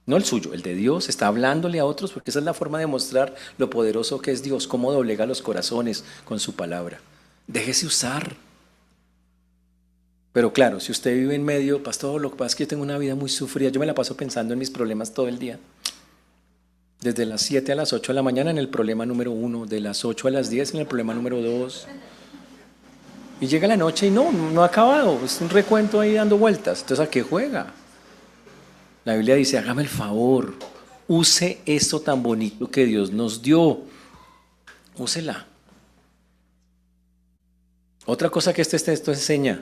No el suyo, el de Dios. Está hablándole a otros porque esa es la forma de mostrar lo poderoso que es Dios, cómo doblega los corazones con su palabra. Déjese usar. Pero claro, si usted vive en medio, pastor, lo que pasa es que yo tengo una vida muy sufrida, yo me la paso pensando en mis problemas todo el día. Desde las 7 a las 8 de la mañana en el problema número 1, de las 8 a las 10 en el problema número 2. Y llega la noche y no ha acabado, es un recuento ahí dando vueltas. Entonces, ¿a qué juega? La Biblia dice, hágame el favor, use esto tan bonito que Dios nos dio, úsela. Otra cosa que este texto enseña,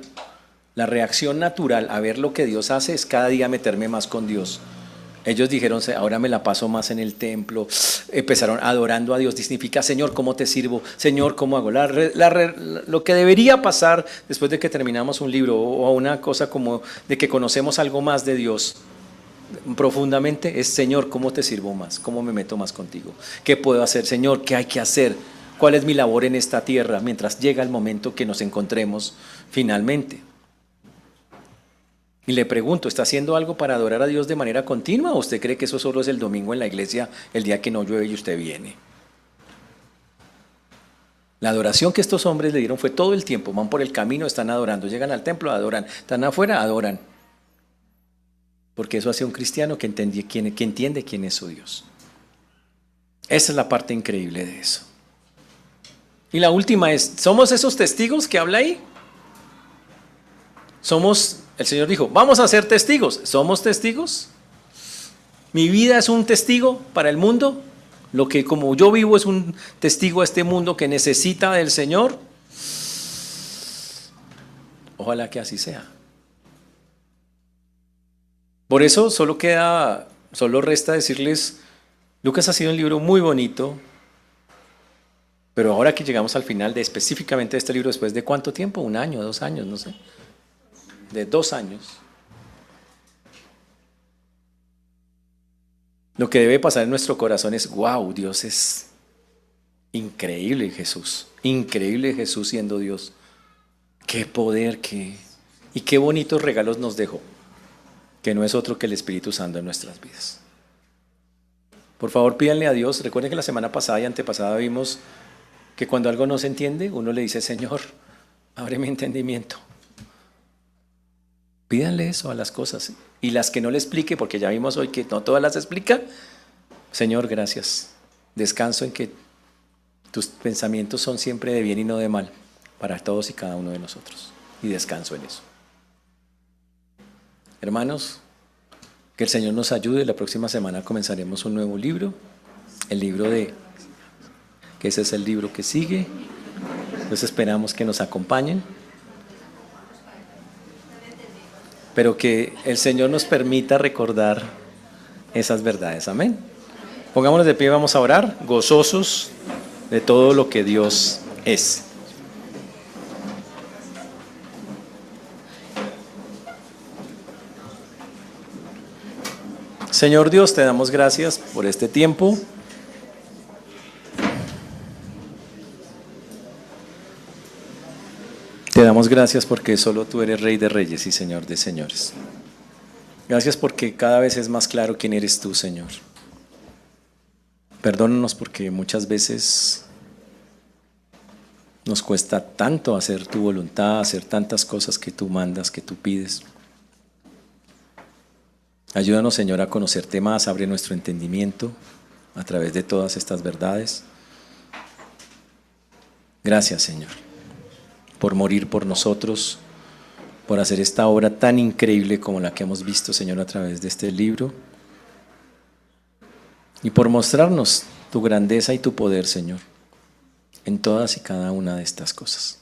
la reacción natural a ver lo que Dios hace es cada día meterme más con Dios. Ellos dijeron, ahora me la paso más en el templo, empezaron adorando a Dios, significa, Señor, ¿cómo te sirvo? Señor, ¿cómo hago? Lo que debería pasar después de que terminamos un libro o una cosa como de que conocemos algo más de Dios profundamente es, Señor, ¿cómo te sirvo más? ¿Cómo me meto más contigo? ¿Qué puedo hacer? Señor, ¿qué hay que hacer? ¿Cuál es mi labor en esta tierra mientras llega el momento que nos encontremos finalmente? Y le pregunto, ¿está haciendo algo para adorar a Dios de manera continua o usted cree que eso solo es el domingo en la iglesia, el día que no llueve y usted viene? La adoración que estos hombres le dieron fue todo el tiempo, van por el camino, están adorando, llegan al templo, adoran, están afuera, adoran. Porque eso hace un cristiano que entiende quién es su Dios. Esa es la parte increíble de eso. Y la última es, ¿somos esos testigos que habla ahí? El Señor dijo, vamos a ser testigos. ¿Somos testigos? ¿Mi vida es un testigo para el mundo? Lo que como yo vivo es un testigo a este mundo que necesita del Señor. Ojalá que así sea. Por eso solo resta decirles, Lucas ha sido un libro muy bonito, pero ahora que llegamos al final específicamente de este libro, después de ¿cuánto tiempo? 1 año, 2 años, no sé. De 2 años. Lo que debe pasar en nuestro corazón es, wow, Dios es increíble Jesús siendo Dios. Qué poder, y qué bonitos regalos nos dejó, que no es otro que el Espíritu Santo en nuestras vidas. Por favor, pídanle a Dios. Recuerden que la semana pasada y antepasada vimos que cuando algo no se entiende, uno le dice, Señor, abre mi entendimiento. Pídanle eso a las cosas. Y las que no le explique, porque ya vimos hoy que no todas las explica, Señor, gracias. Descanso en que tus pensamientos son siempre de bien y no de mal, para todos y cada uno de nosotros. Y descanso en eso. Hermanos, que el Señor nos ayude. La próxima semana comenzaremos un nuevo libro, que ese es el libro que sigue. Entonces esperamos que nos acompañen, pero que el Señor nos permita recordar esas verdades. Amén. Pongámonos de pie, vamos a orar, gozosos de todo lo que Dios es. Señor Dios, te damos gracias por este tiempo. Te damos gracias porque solo tú eres Rey de Reyes y Señor de Señores. Gracias porque cada vez es más claro quién eres tú, Señor. Perdónanos porque muchas veces nos cuesta tanto hacer tu voluntad, hacer tantas cosas que tú mandas, que tú pides. Ayúdanos, Señor, a conocerte más, abre nuestro entendimiento a través de todas estas verdades. Gracias, Señor, por morir por nosotros, por hacer esta obra tan increíble como la que hemos visto, Señor, a través de este libro, y por mostrarnos tu grandeza y tu poder, Señor, en todas y cada una de estas cosas.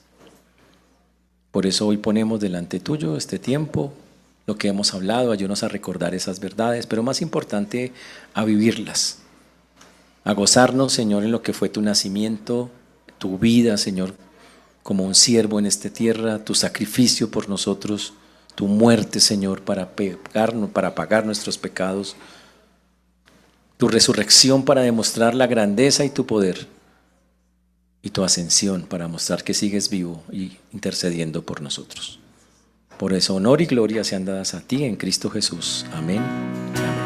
Por eso hoy ponemos delante tuyo este tiempo, lo que hemos hablado, ayúdanos a recordar esas verdades, pero más importante, a vivirlas, a gozarnos, Señor, en lo que fue tu nacimiento, tu vida, Señor, como un siervo en esta tierra, tu sacrificio por nosotros, tu muerte, Señor, para pagar nuestros pecados, tu resurrección para demostrar la grandeza y tu poder, y tu ascensión para mostrar que sigues vivo y intercediendo por nosotros. Por eso honor y gloria sean dadas a ti en Cristo Jesús. Amén. Amén.